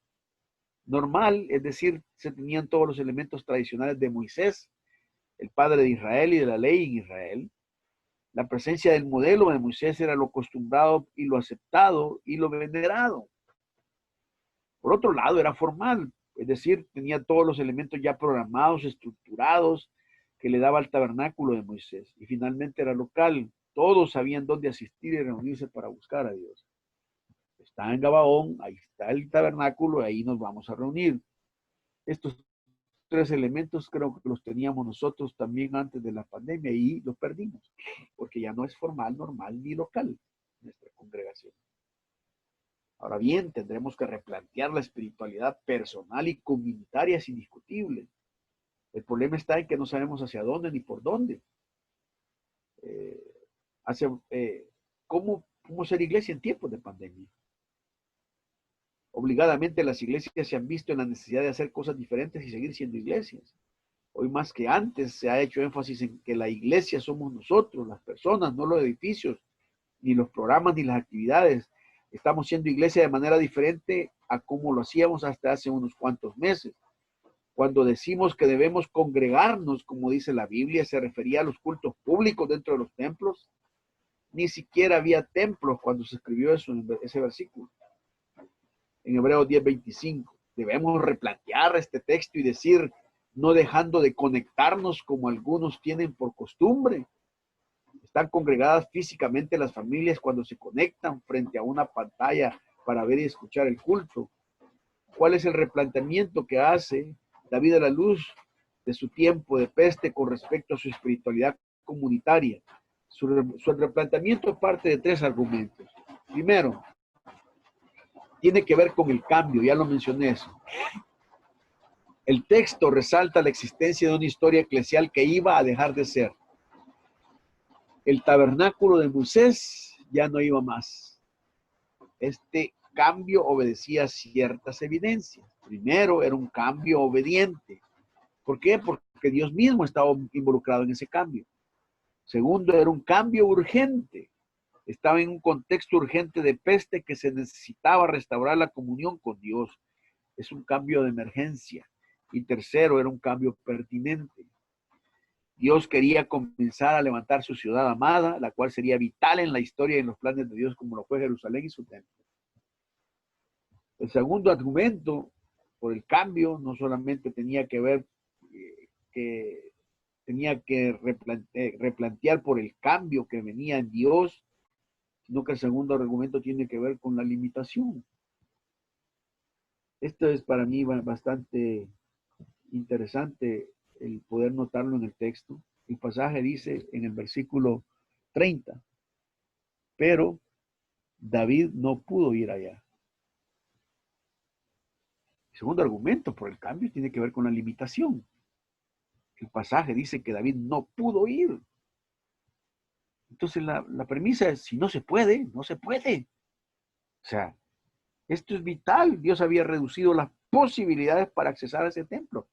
Normal, es decir, se tenían todos los elementos tradicionales de Moisés, el padre de Israel y de la ley en Israel. La presencia del modelo de Moisés era lo acostumbrado y lo aceptado y lo venerado. Por otro lado, era formal, es decir, tenía todos los elementos ya programados, estructurados, que le daba el tabernáculo de Moisés. Y finalmente era local. Todos sabían dónde asistir y reunirse para buscar a Dios. Está en Gabaón, ahí está el tabernáculo, ahí nos vamos a reunir. Estos tres elementos creo que los teníamos nosotros también antes de la pandemia y los perdimos, porque ya no es formal, normal ni local nuestra congregación. Ahora bien, tendremos que replantear la espiritualidad personal y comunitaria, es indiscutible. El problema está en que no sabemos hacia dónde ni por dónde. ¿Cómo ser iglesia en tiempos de pandemia? Obligadamente las iglesias se han visto en la necesidad de hacer cosas diferentes y seguir siendo iglesias. Hoy más que antes se ha hecho énfasis en que la iglesia somos nosotros, las personas, no los edificios, ni los programas, ni las actividades. Estamos siendo iglesia de manera diferente a como lo hacíamos hasta hace unos cuantos meses. Cuando decimos que debemos congregarnos, como dice la Biblia, se refería a los cultos públicos dentro de los templos. Ni siquiera había templos cuando se escribió eso en ese versículo. En Hebreos 10:25. Debemos replantear este texto y decir, no dejando de conectarnos como algunos tienen por costumbre. Están congregadas físicamente las familias cuando se conectan frente a una pantalla para ver y escuchar el culto. ¿Cuál es el replanteamiento que hace David a la luz de su tiempo de peste con respecto a su espiritualidad comunitaria? Su replanteamiento parte de tres argumentos. Primero, tiene que ver con el cambio, ya lo mencioné eso. El texto resalta la existencia de una historia eclesial que iba a dejar de ser. El tabernáculo de Moisés ya no iba más. Este cambio obedecía a ciertas evidencias. Primero, era un cambio obediente. ¿Por qué? Porque Dios mismo estaba involucrado en ese cambio. Segundo, era un cambio urgente. Estaba en un contexto urgente de peste que se necesitaba restaurar la comunión con Dios. Es un cambio de emergencia. Y tercero, era un cambio pertinente. Dios quería comenzar a levantar su ciudad amada, la cual sería vital en la historia y en los planes de Dios, como lo fue Jerusalén y su templo. El segundo argumento por el cambio no solamente tenía que ver que tenía que replantear por el cambio que venía en Dios, sino que el segundo argumento tiene que ver con la limitación. Esto es para mí bastante interesante el poder notarlo en el texto. El pasaje dice en el versículo 30, pero David no pudo ir allá. El segundo argumento por el cambio tiene que ver con la limitación. El pasaje dice que David no pudo ir. Entonces la premisa es, si no se puede, no se puede. O sea, esto es vital. Dios había reducido las posibilidades para accesar a ese templo.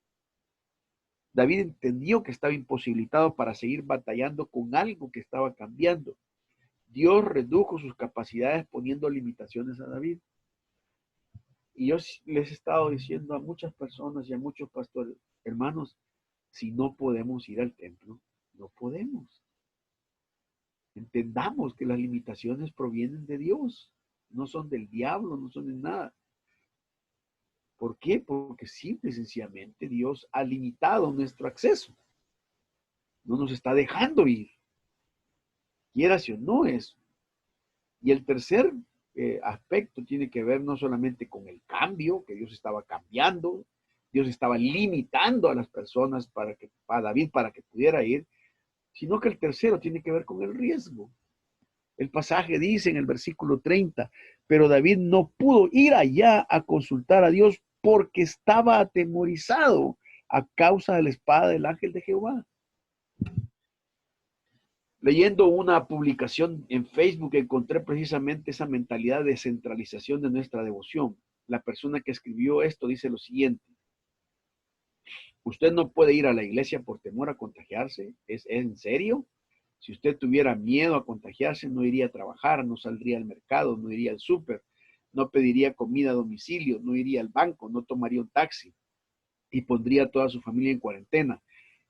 David entendió que estaba imposibilitado para seguir batallando con algo que estaba cambiando. Dios redujo sus capacidades poniendo limitaciones a David. Y yo les he estado diciendo a muchas personas y a muchos pastores, hermanos, si no podemos ir al templo, no podemos. Entendamos que las limitaciones provienen de Dios, no son del diablo, no son de nada. ¿Por qué? Porque simple y sencillamente Dios ha limitado nuestro acceso. No nos está dejando ir. Quieras o no eso. Y el tercer aspecto tiene que ver no solamente con el cambio, que Dios estaba cambiando, Dios estaba limitando a las personas a David para que pudiera ir, sino que el tercero tiene que ver con el riesgo. El pasaje dice en el versículo 30, pero David no pudo ir allá a consultar a Dios porque estaba atemorizado a causa de la espada del ángel de Jehová. Leyendo una publicación en Facebook encontré precisamente esa mentalidad de centralización de nuestra devoción. La persona que escribió esto dice lo siguiente: Usted no puede ir a la iglesia por temor a contagiarse. ¿Es en serio? Si usted tuviera miedo a contagiarse, no iría a trabajar, no saldría al mercado, no iría al súper, no pediría comida a domicilio, no iría al banco, no tomaría un taxi y pondría a toda su familia en cuarentena.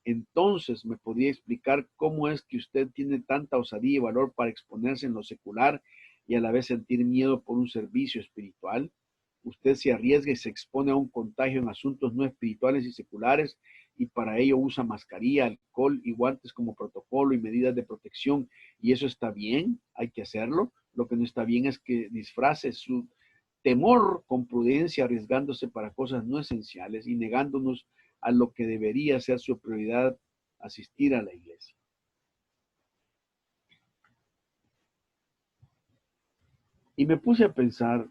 Entonces, ¿me podría explicar cómo es que usted tiene tanta osadía y valor para exponerse en lo secular y a la vez sentir miedo por un servicio espiritual? Usted se arriesga y se expone a un contagio en asuntos no espirituales y seculares y para ello usa mascarilla, alcohol y guantes como protocolo y medidas de protección. ¿Y eso está bien? ¿Hay que hacerlo? Lo que no está bien es que disfrace su temor con prudencia, arriesgándose para cosas no esenciales y negándonos a lo que debería ser su prioridad, asistir a la iglesia. Y me puse a pensar,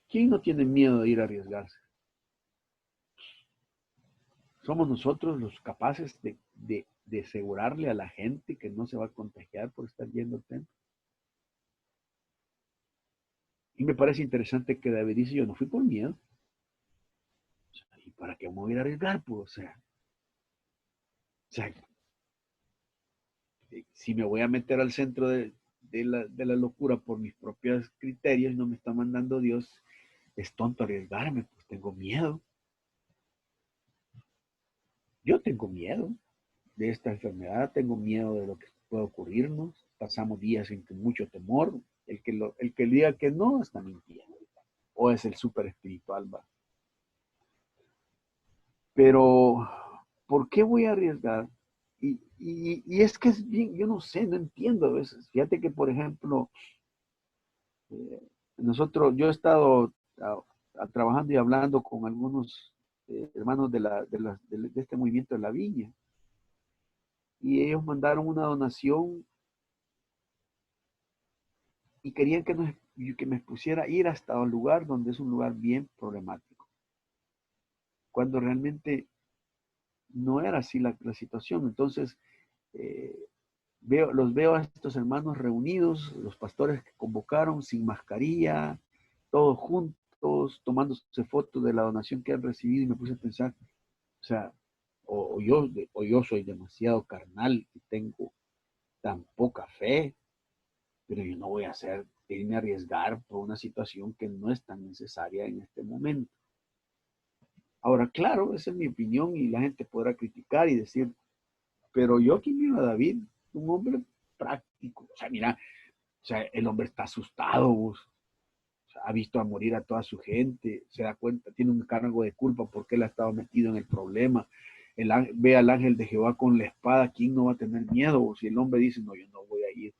¿quién no tiene miedo de ir a arriesgarse? ¿Somos nosotros los capaces de asegurarle a la gente que no se va a contagiar por estar yendo al templo? Y me parece interesante que David dice, yo no fui por miedo. O sea, ¿y para qué me voy a ir a arriesgar? Pues, o sea, si me voy a meter al centro de la locura por mis propios criterios, no me está mandando Dios, es tonto arriesgarme, pues tengo miedo. Yo tengo miedo de esta enfermedad, tengo miedo de lo que puede ocurrirnos. Pasamos días en mucho temor. El que diga que no está mintiendo. O es el súper espiritual, va. Pero, ¿por qué voy a arriesgar? Y es que es bien, yo no sé, no entiendo a veces. Fíjate que, por ejemplo, eh, yo he estado trabajando y hablando con algunos hermanos de este movimiento de la viña. Y ellos mandaron una donación y querían que me pusiera a ir hasta un lugar donde es un lugar bien problemático, cuando realmente no era así la situación. Entonces, eh, los veo a estos hermanos reunidos, los pastores que convocaron sin mascarilla, todos juntos, tomándose fotos de la donación que han recibido y me puse a pensar, o sea, o yo soy demasiado carnal y tengo tan poca fe, pero yo no voy a irme a arriesgar por una situación que no es tan necesaria en este momento. Ahora, claro, esa es mi opinión y la gente podrá criticar y decir, pero yo aquí miro a David, un hombre práctico. O sea, mira, o sea, el hombre está asustado, o sea, ha visto a morir a toda su gente, se da cuenta, tiene un cargo de culpa porque él ha estado metido en el problema. Ve al ángel de Jehová con la espada, ¿quién no va a tener miedo? O si el hombre dice, no, yo no voy a ir,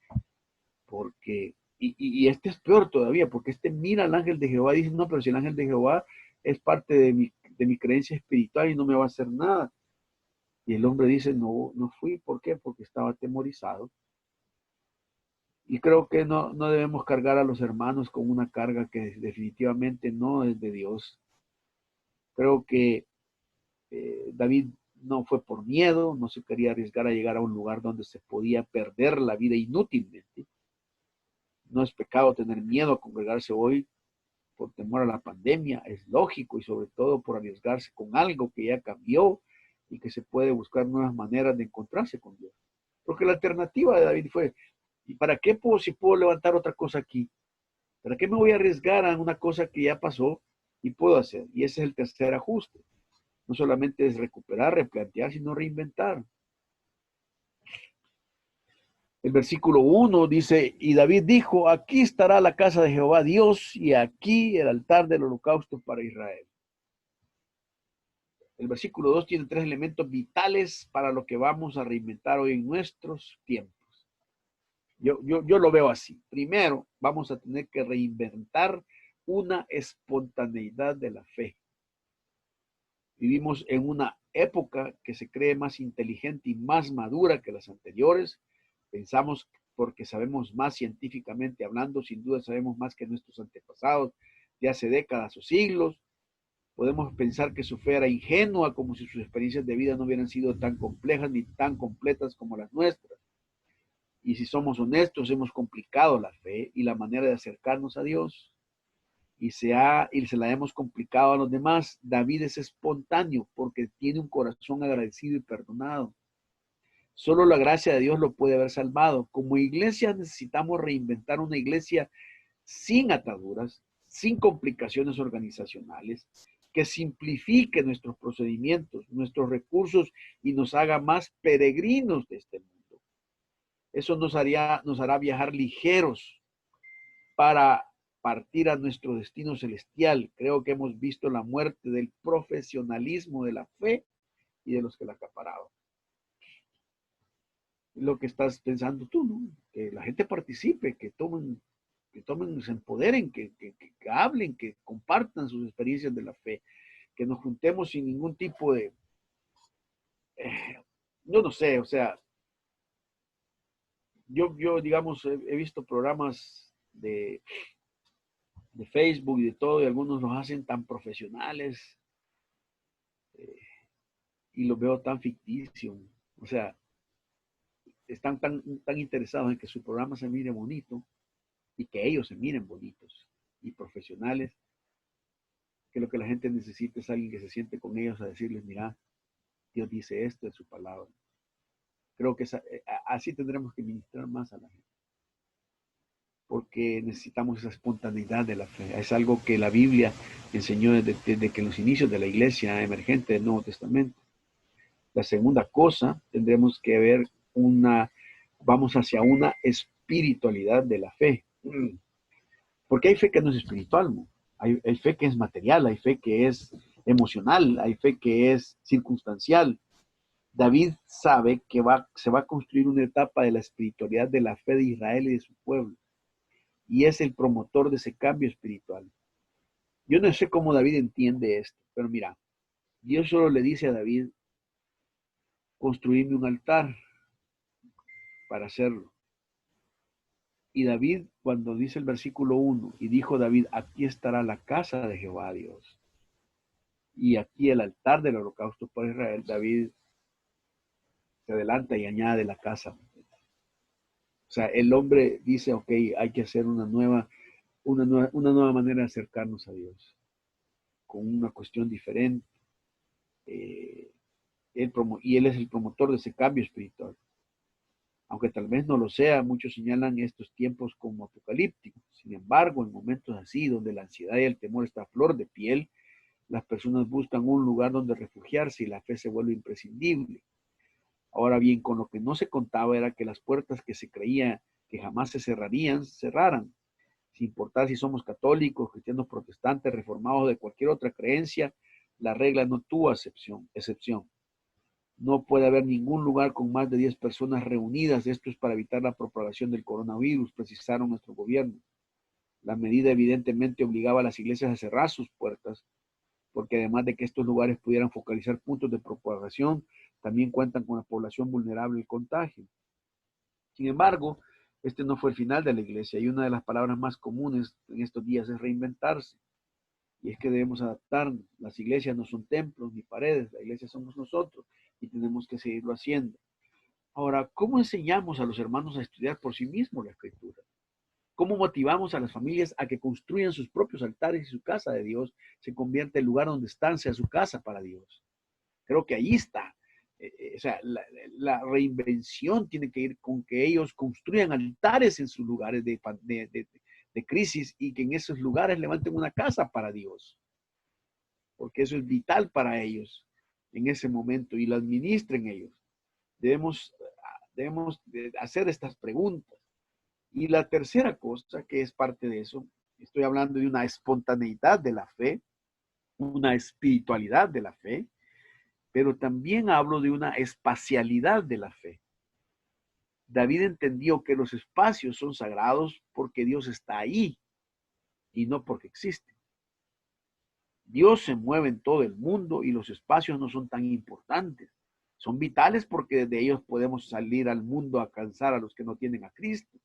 porque, y este es peor todavía, porque este mira al ángel de Jehová y dice, no, pero si el ángel de Jehová es parte de mi creencia espiritual y no me va a hacer nada. Y el hombre dice, no, no fui, ¿por qué? Porque estaba atemorizado. Y creo que no debemos cargar a los hermanos con una carga que definitivamente no es de Dios. Creo que David no fue por miedo, no se quería arriesgar a llegar a un lugar donde se podía perder la vida inútilmente. No es pecado tener miedo a congregarse hoy por temor a la pandemia, es lógico y sobre todo por arriesgarse con algo que ya cambió y que se puede buscar nuevas maneras de encontrarse con Dios. Porque la alternativa de David fue, ¿y para qué si puedo levantar otra cosa aquí? ¿Para qué me voy a arriesgar a una cosa que ya pasó y puedo hacer? Y ese es el tercer ajuste. No solamente es recuperar, replantear, sino reinventar. El versículo 1 dice, y David dijo, aquí estará la casa de Jehová Dios y aquí el altar del holocausto para Israel. El versículo 2 tiene 3 elementos vitales para lo que vamos a reinventar hoy en nuestros tiempos. Yo lo veo así. Primero, vamos a tener que reinventar una espontaneidad de la fe. Vivimos en una época que se cree más inteligente y más madura que las anteriores. Pensamos porque sabemos más científicamente hablando, sin duda sabemos más que nuestros antepasados de hace décadas o siglos. Podemos pensar que su fe era ingenua, como si sus experiencias de vida no hubieran sido tan complejas ni tan completas como las nuestras. Y si somos honestos, hemos complicado la fe y la manera de acercarnos a Dios. y se la hemos complicado a los demás. David es espontáneo porque tiene un corazón agradecido y perdonado. Solo la gracia de Dios lo puede haber salvado. Como iglesia necesitamos reinventar una iglesia sin ataduras, sin complicaciones organizacionales, que simplifique nuestros procedimientos, nuestros recursos y nos haga más peregrinos de este mundo. Eso nos hará viajar ligeros para partir a nuestro destino celestial. Creo que hemos visto la muerte del profesionalismo de la fe y de los que la acaparaban. Lo que estás pensando tú, ¿no? Que la gente participe, que tomen, se empoderen, que hablen, que compartan sus experiencias de la fe, que nos juntemos sin ningún tipo de, yo no sé, o sea, yo digamos, he visto programas de Facebook y de todo, y algunos los hacen tan profesionales y los veo tan ficticios. O sea, están tan interesados en que su programa se mire bonito y que ellos se miren bonitos y profesionales, que lo que la gente necesita es alguien que se siente con ellos a decirles, mira, Dios dice esto en su palabra. Creo que así tendremos que ministrar más a la gente, porque necesitamos esa espontaneidad de la fe. Es algo que la Biblia enseñó desde que en los inicios de la iglesia emergente del Nuevo Testamento. La segunda cosa, tendremos que ver vamos hacia una espiritualidad de la fe. Porque hay fe que no es espiritual, ¿no? Hay fe que es material, hay fe que es emocional, hay fe que es circunstancial. David sabe que se va a construir una etapa de la espiritualidad de la fe de Israel y de su pueblo. Y es el promotor de ese cambio espiritual. Yo no sé cómo David entiende esto, pero mira, Dios solo le dice a David, construirme un altar para hacerlo. Y David, cuando dice el versículo 1, y dijo David, aquí estará la casa de Jehová Dios, y aquí el altar del holocausto por Israel, David se adelanta y añade la casa. O sea, el hombre dice, ok, hay que hacer una nueva manera de acercarnos a Dios, con una cuestión diferente. Y él es el promotor de ese cambio espiritual. Aunque tal vez no lo sea, muchos señalan estos tiempos como apocalípticos. Sin embargo, en momentos así, donde la ansiedad y el temor está a flor de piel, las personas buscan un lugar donde refugiarse y la fe se vuelve imprescindible. Ahora bien, con lo que no se contaba era que las puertas que se creía que jamás se cerrarían, cerraran. Sin importar si somos católicos, cristianos, protestantes, reformados, de cualquier otra creencia, la regla no tuvo excepción. No puede haber ningún lugar con más de 10 personas reunidas. Esto es para evitar la propagación del coronavirus, precisaron nuestro gobierno. La medida evidentemente obligaba a las iglesias a cerrar sus puertas, porque además de que estos lugares pudieran focalizar puntos de propagación, también cuentan con la población vulnerable al contagio. Sin embargo, este no fue el final de la iglesia, y una de las palabras más comunes en estos días es reinventarse. Y es que debemos adaptarnos. Las iglesias no son templos ni paredes, la iglesia somos nosotros y tenemos que seguirlo haciendo. Ahora, ¿cómo enseñamos a los hermanos a estudiar por sí mismos la escritura? ¿Cómo motivamos a las familias a que construyan sus propios altares y su casa de Dios se convierta en el lugar donde están, sea su casa para Dios? Creo que ahí está. O sea, la reinvención tiene que ir con que ellos construyan altares en sus lugares de crisis y que en esos lugares levanten una casa para Dios, porque eso es vital para ellos en ese momento y lo administren ellos. Debemos hacer estas preguntas. Y la tercera cosa que es parte de eso, estoy hablando de una espontaneidad de la fe, una espiritualidad de la fe, pero también hablo de una espacialidad de la fe. David entendió que los espacios son sagrados porque Dios está ahí y no porque existe. Dios se mueve en todo el mundo y los espacios no son tan importantes. Son vitales porque desde ellos podemos salir al mundo a alcanzar a los que no tienen a Cristo.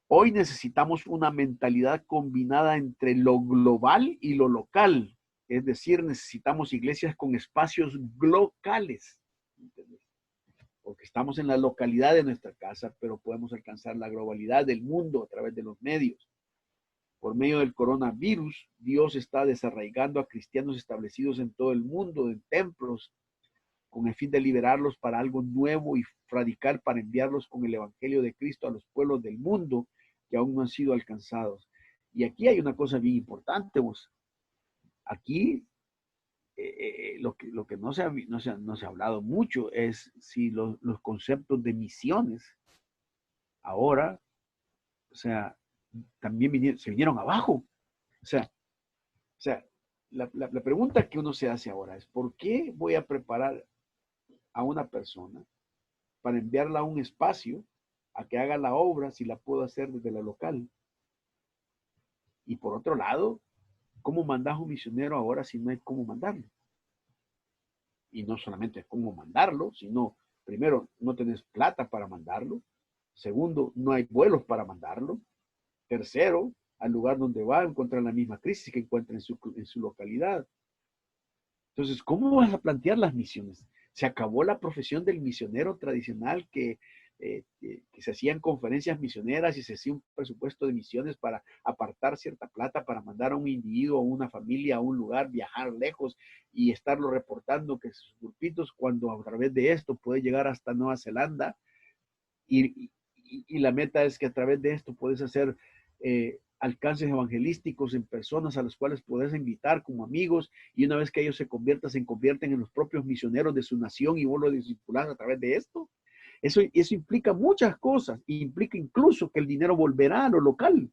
Hoy necesitamos una mentalidad combinada entre lo global y lo local. Es decir, necesitamos iglesias con espacios locales. ¿Entendés? Porque estamos en la localidad de nuestra casa, pero podemos alcanzar la globalidad del mundo a través de los medios. Por medio del coronavirus, Dios está desarraigando a cristianos establecidos en todo el mundo, en templos, con el fin de liberarlos para algo nuevo y radical, para enviarlos con el evangelio de Cristo a los pueblos del mundo que aún no han sido alcanzados. Y aquí hay una cosa bien importante, vos. Aquí lo que no se ha hablado mucho es si los conceptos de misiones ahora, o sea, también se vinieron abajo. O sea, la pregunta que uno se hace ahora es, ¿por qué voy a preparar a una persona para enviarla a un espacio a que haga la obra si la puedo hacer desde la local? Y por otro lado, ¿cómo mandas a un misionero ahora si no hay cómo mandarlo? Y no solamente cómo mandarlo, sino, primero, no tenés plata para mandarlo. Segundo, no hay vuelos para mandarlo. Tercero, al lugar donde va a encontrar la misma crisis que encuentra en su localidad. Entonces, ¿cómo vas a plantear las misiones? Se acabó la profesión del misionero tradicional que se hacían conferencias misioneras y se hacía un presupuesto de misiones para apartar cierta plata para mandar a un individuo, a una familia, a un lugar, viajar lejos y estarlo reportando que sus grupitos, cuando a través de esto puede llegar hasta Nueva Zelanda y la meta es que a través de esto puedes hacer alcances evangelísticos en personas a las cuales puedes invitar como amigos, y una vez que ellos se convierten en los propios misioneros de su nación y vos los discipulas a través de esto. Eso implica muchas cosas, e implica incluso que el dinero volverá a lo local,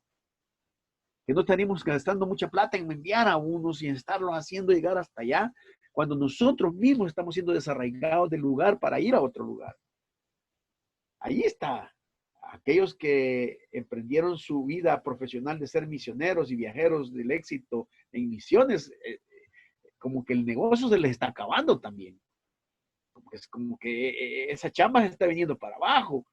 que no estaremos gastando mucha plata en enviar a unos y en estarlos haciendo llegar hasta allá, cuando nosotros mismos estamos siendo desarraigados del lugar para ir a otro lugar. Ahí está. Aquellos que emprendieron su vida profesional de ser misioneros y viajeros del éxito en misiones, como que el negocio se les está acabando también. Es como que esa chamba se está viniendo para abajo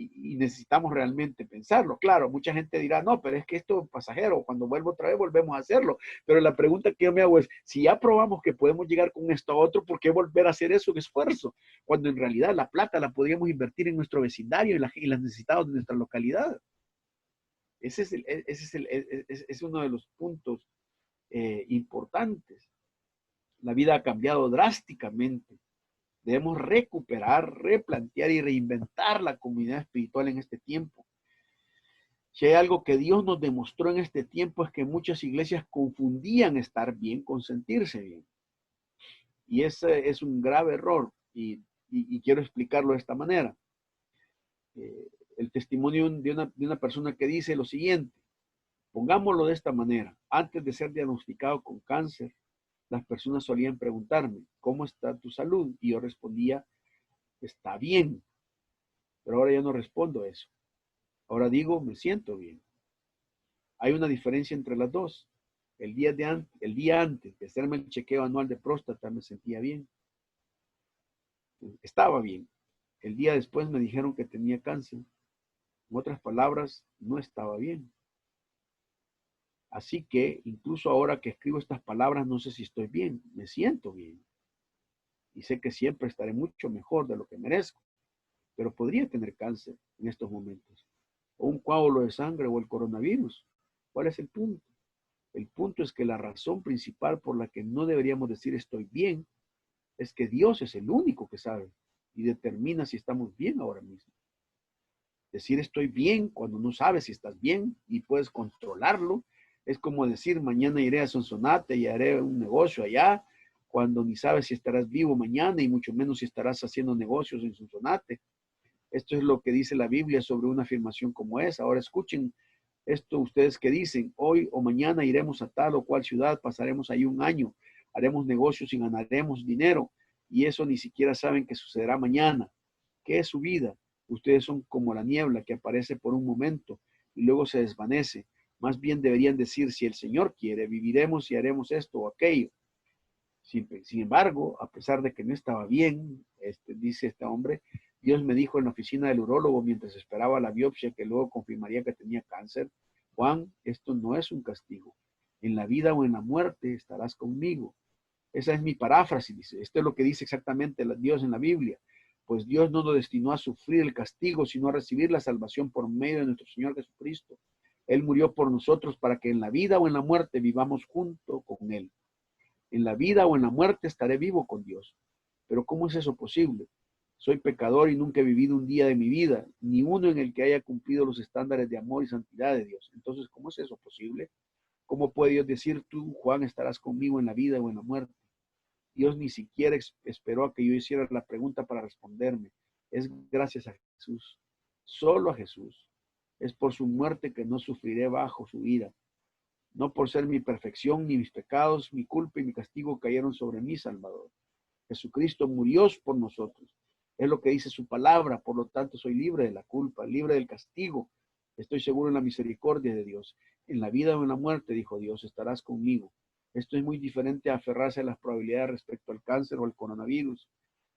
y necesitamos realmente pensarlo. Claro, mucha gente dirá, no, pero es que esto es pasajero, cuando vuelvo otra vez volvemos a hacerlo. Pero la pregunta que yo me hago es, si ya probamos que podemos llegar con esto a otro, ¿por qué volver a hacer eso en esfuerzo? Cuando en realidad la plata la podríamos invertir en nuestro vecindario y las necesidades de nuestra localidad. Ese es uno de los puntos importantes. La vida ha cambiado drásticamente. Debemos recuperar, replantear y reinventar la comunidad espiritual en este tiempo. Si hay algo que Dios nos demostró en este tiempo es que muchas iglesias confundían estar bien con sentirse bien. Y ese es un grave error y quiero explicarlo de esta manera. El testimonio de una persona que dice lo siguiente, pongámoslo de esta manera, antes de ser diagnosticado con cáncer, las personas solían preguntarme, ¿cómo está tu salud? Y yo respondía, está bien. Pero ahora ya no respondo eso. Ahora digo, me siento bien. Hay una diferencia entre las dos. El día antes de hacerme el chequeo anual de próstata me sentía bien. Estaba bien. El día después me dijeron que tenía cáncer. En otras palabras, no estaba bien. Así que incluso ahora que escribo estas palabras, no sé si estoy bien. Me siento bien. Y sé que siempre estaré mucho mejor de lo que merezco. Pero podría tener cáncer en estos momentos. O un coágulo de sangre o el coronavirus. ¿Cuál es el punto? El punto es que la razón principal por la que no deberíamos decir estoy bien es que Dios es el único que sabe y determina si estamos bien ahora mismo. Decir estoy bien cuando no sabes si estás bien y puedes controlarlo es como decir mañana iré a Sonsonate y haré un negocio allá cuando ni sabes si estarás vivo mañana y mucho menos si estarás haciendo negocios en Sonsonate. Esto es lo que dice la Biblia sobre una afirmación como esa. Ahora escuchen esto ustedes que dicen, hoy o mañana iremos a tal o cual ciudad, pasaremos ahí un año, haremos negocios y ganaremos dinero, y eso ni siquiera saben que sucederá mañana. ¿Qué es su vida? Ustedes son como la niebla que aparece por un momento y luego se desvanece. Más bien deberían decir, si el Señor quiere, viviremos y haremos esto o aquello. Sin embargo, a pesar de que no estaba bien, dice este hombre, Dios me dijo en la oficina del urólogo mientras esperaba la biopsia que luego confirmaría que tenía cáncer, Juan, esto no es un castigo. En la vida o en la muerte estarás conmigo. Esa es mi paráfrasis, dice. Esto es lo que dice exactamente Dios en la Biblia. Pues Dios no nos destinó a sufrir el castigo, sino a recibir la salvación por medio de nuestro Señor Jesucristo. Él murió por nosotros para que en la vida o en la muerte vivamos junto con Él. En la vida o en la muerte estaré vivo con Dios. Pero ¿cómo es eso posible? Soy pecador y nunca he vivido un día de mi vida, ni uno en el que haya cumplido los estándares de amor y santidad de Dios. Entonces, ¿cómo es eso posible? ¿Cómo puede Dios decir, tú, Juan, estarás conmigo en la vida o en la muerte? Dios ni siquiera esperó a que yo hiciera la pregunta para responderme. Es gracias a Jesús, solo a Jesús. Es por su muerte que no sufriré bajo su ira. No por ser mi perfección, ni mis pecados, mi culpa y mi castigo cayeron sobre mi Salvador. Jesucristo murió por nosotros. Es lo que dice su palabra, por lo tanto soy libre de la culpa, libre del castigo. Estoy seguro en la misericordia de Dios. En la vida o en la muerte, dijo Dios, estarás conmigo. Esto es muy diferente a aferrarse a las probabilidades respecto al cáncer o al coronavirus.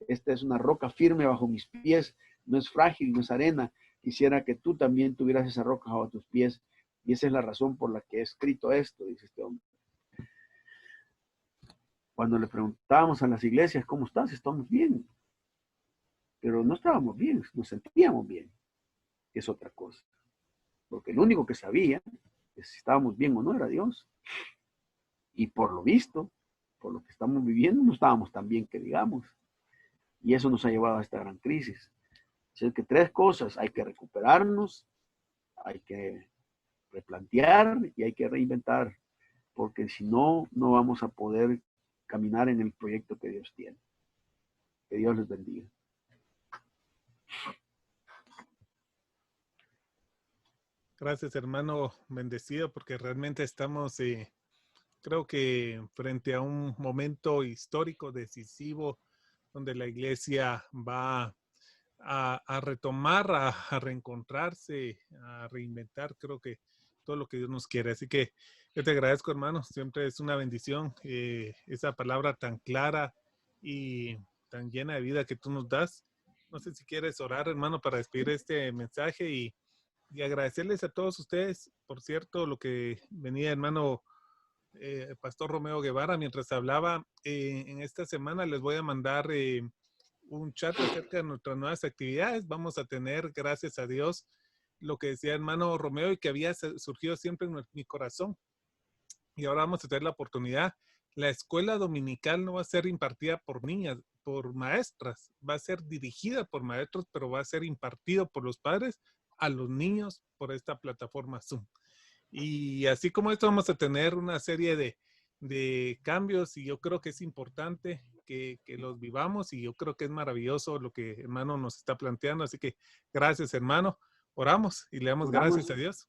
Esta es una roca firme bajo mis pies, no es frágil, no es arena. Quisiera que tú también tuvieras esa roca bajo tus pies. Y esa es la razón por la que he escrito esto, dice este hombre. Cuando le preguntábamos a las iglesias, ¿cómo estás? Estamos bien. Pero no estábamos bien, nos sentíamos bien. Es otra cosa. Porque el único que sabía que si estábamos bien o no era Dios. Y por lo visto, por lo que estamos viviendo, no estábamos tan bien que digamos. Y eso nos ha llevado a esta gran crisis. Así que tres cosas, hay que recuperarnos, hay que replantear y hay que reinventar, porque si no, no vamos a poder caminar en el proyecto que Dios tiene. Que Dios les bendiga. Gracias, hermano, bendecido, porque realmente estamos, creo que frente a un momento histórico decisivo donde la iglesia va a retomar, a reencontrarse, a reinventar, creo que todo lo que Dios nos quiere. Así que yo te agradezco, hermano, siempre es una bendición esa palabra tan clara y tan llena de vida que tú nos das. No sé si quieres orar, hermano, para despedir este mensaje y agradecerles a todos ustedes, por cierto, lo que venía, hermano Pastor Romeo Guevara, mientras hablaba, en esta semana les voy a mandar un chat acerca de nuestras nuevas actividades. Vamos a tener, gracias a Dios, lo que decía hermano Romeo y que había surgido siempre en mi corazón. Y ahora vamos a tener la oportunidad. La escuela dominical no va a ser impartida por niñas, por maestras, va a ser dirigida por maestros, pero va a ser impartido por los padres a los niños por esta plataforma Zoom. Y así como esto vamos a tener una serie de cambios y yo creo que es importante que los vivamos y yo creo que es maravilloso lo que hermano nos está planteando. Así que gracias hermano, oramos y le damos gracias a Dios.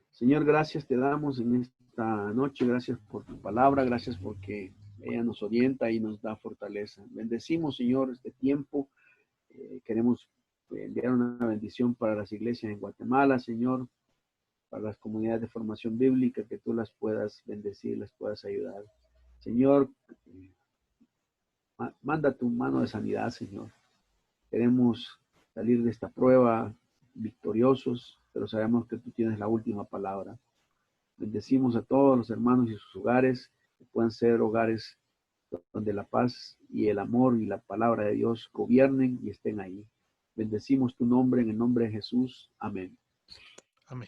Señor, gracias te damos en esta noche, gracias por tu palabra, gracias porque ella nos orienta y nos da fortaleza. Bendecimos, Señor, este tiempo. Queremos enviar una bendición para las iglesias en Guatemala, Señor, para las comunidades de formación bíblica, que tú las puedas bendecir, las puedas ayudar. Señor, manda tu mano de sanidad, Señor. Queremos salir de esta prueba victoriosos, pero sabemos que tú tienes la última palabra. Bendecimos a todos los hermanos y sus hogares, que puedan ser hogares donde la paz y el amor y la palabra de Dios gobiernen y estén ahí. Bendecimos tu nombre en el nombre de Jesús. Amén. Amén.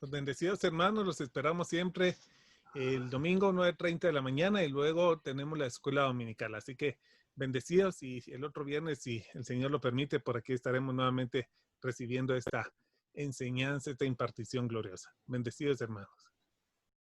Los bendecidos hermanos, los esperamos siempre el domingo 9:30 de la mañana y luego tenemos la escuela dominical. Así que bendecidos y el otro viernes, si el Señor lo permite, por aquí estaremos nuevamente recibiendo esta enseñanza, esta impartición gloriosa. Bendecidos hermanos.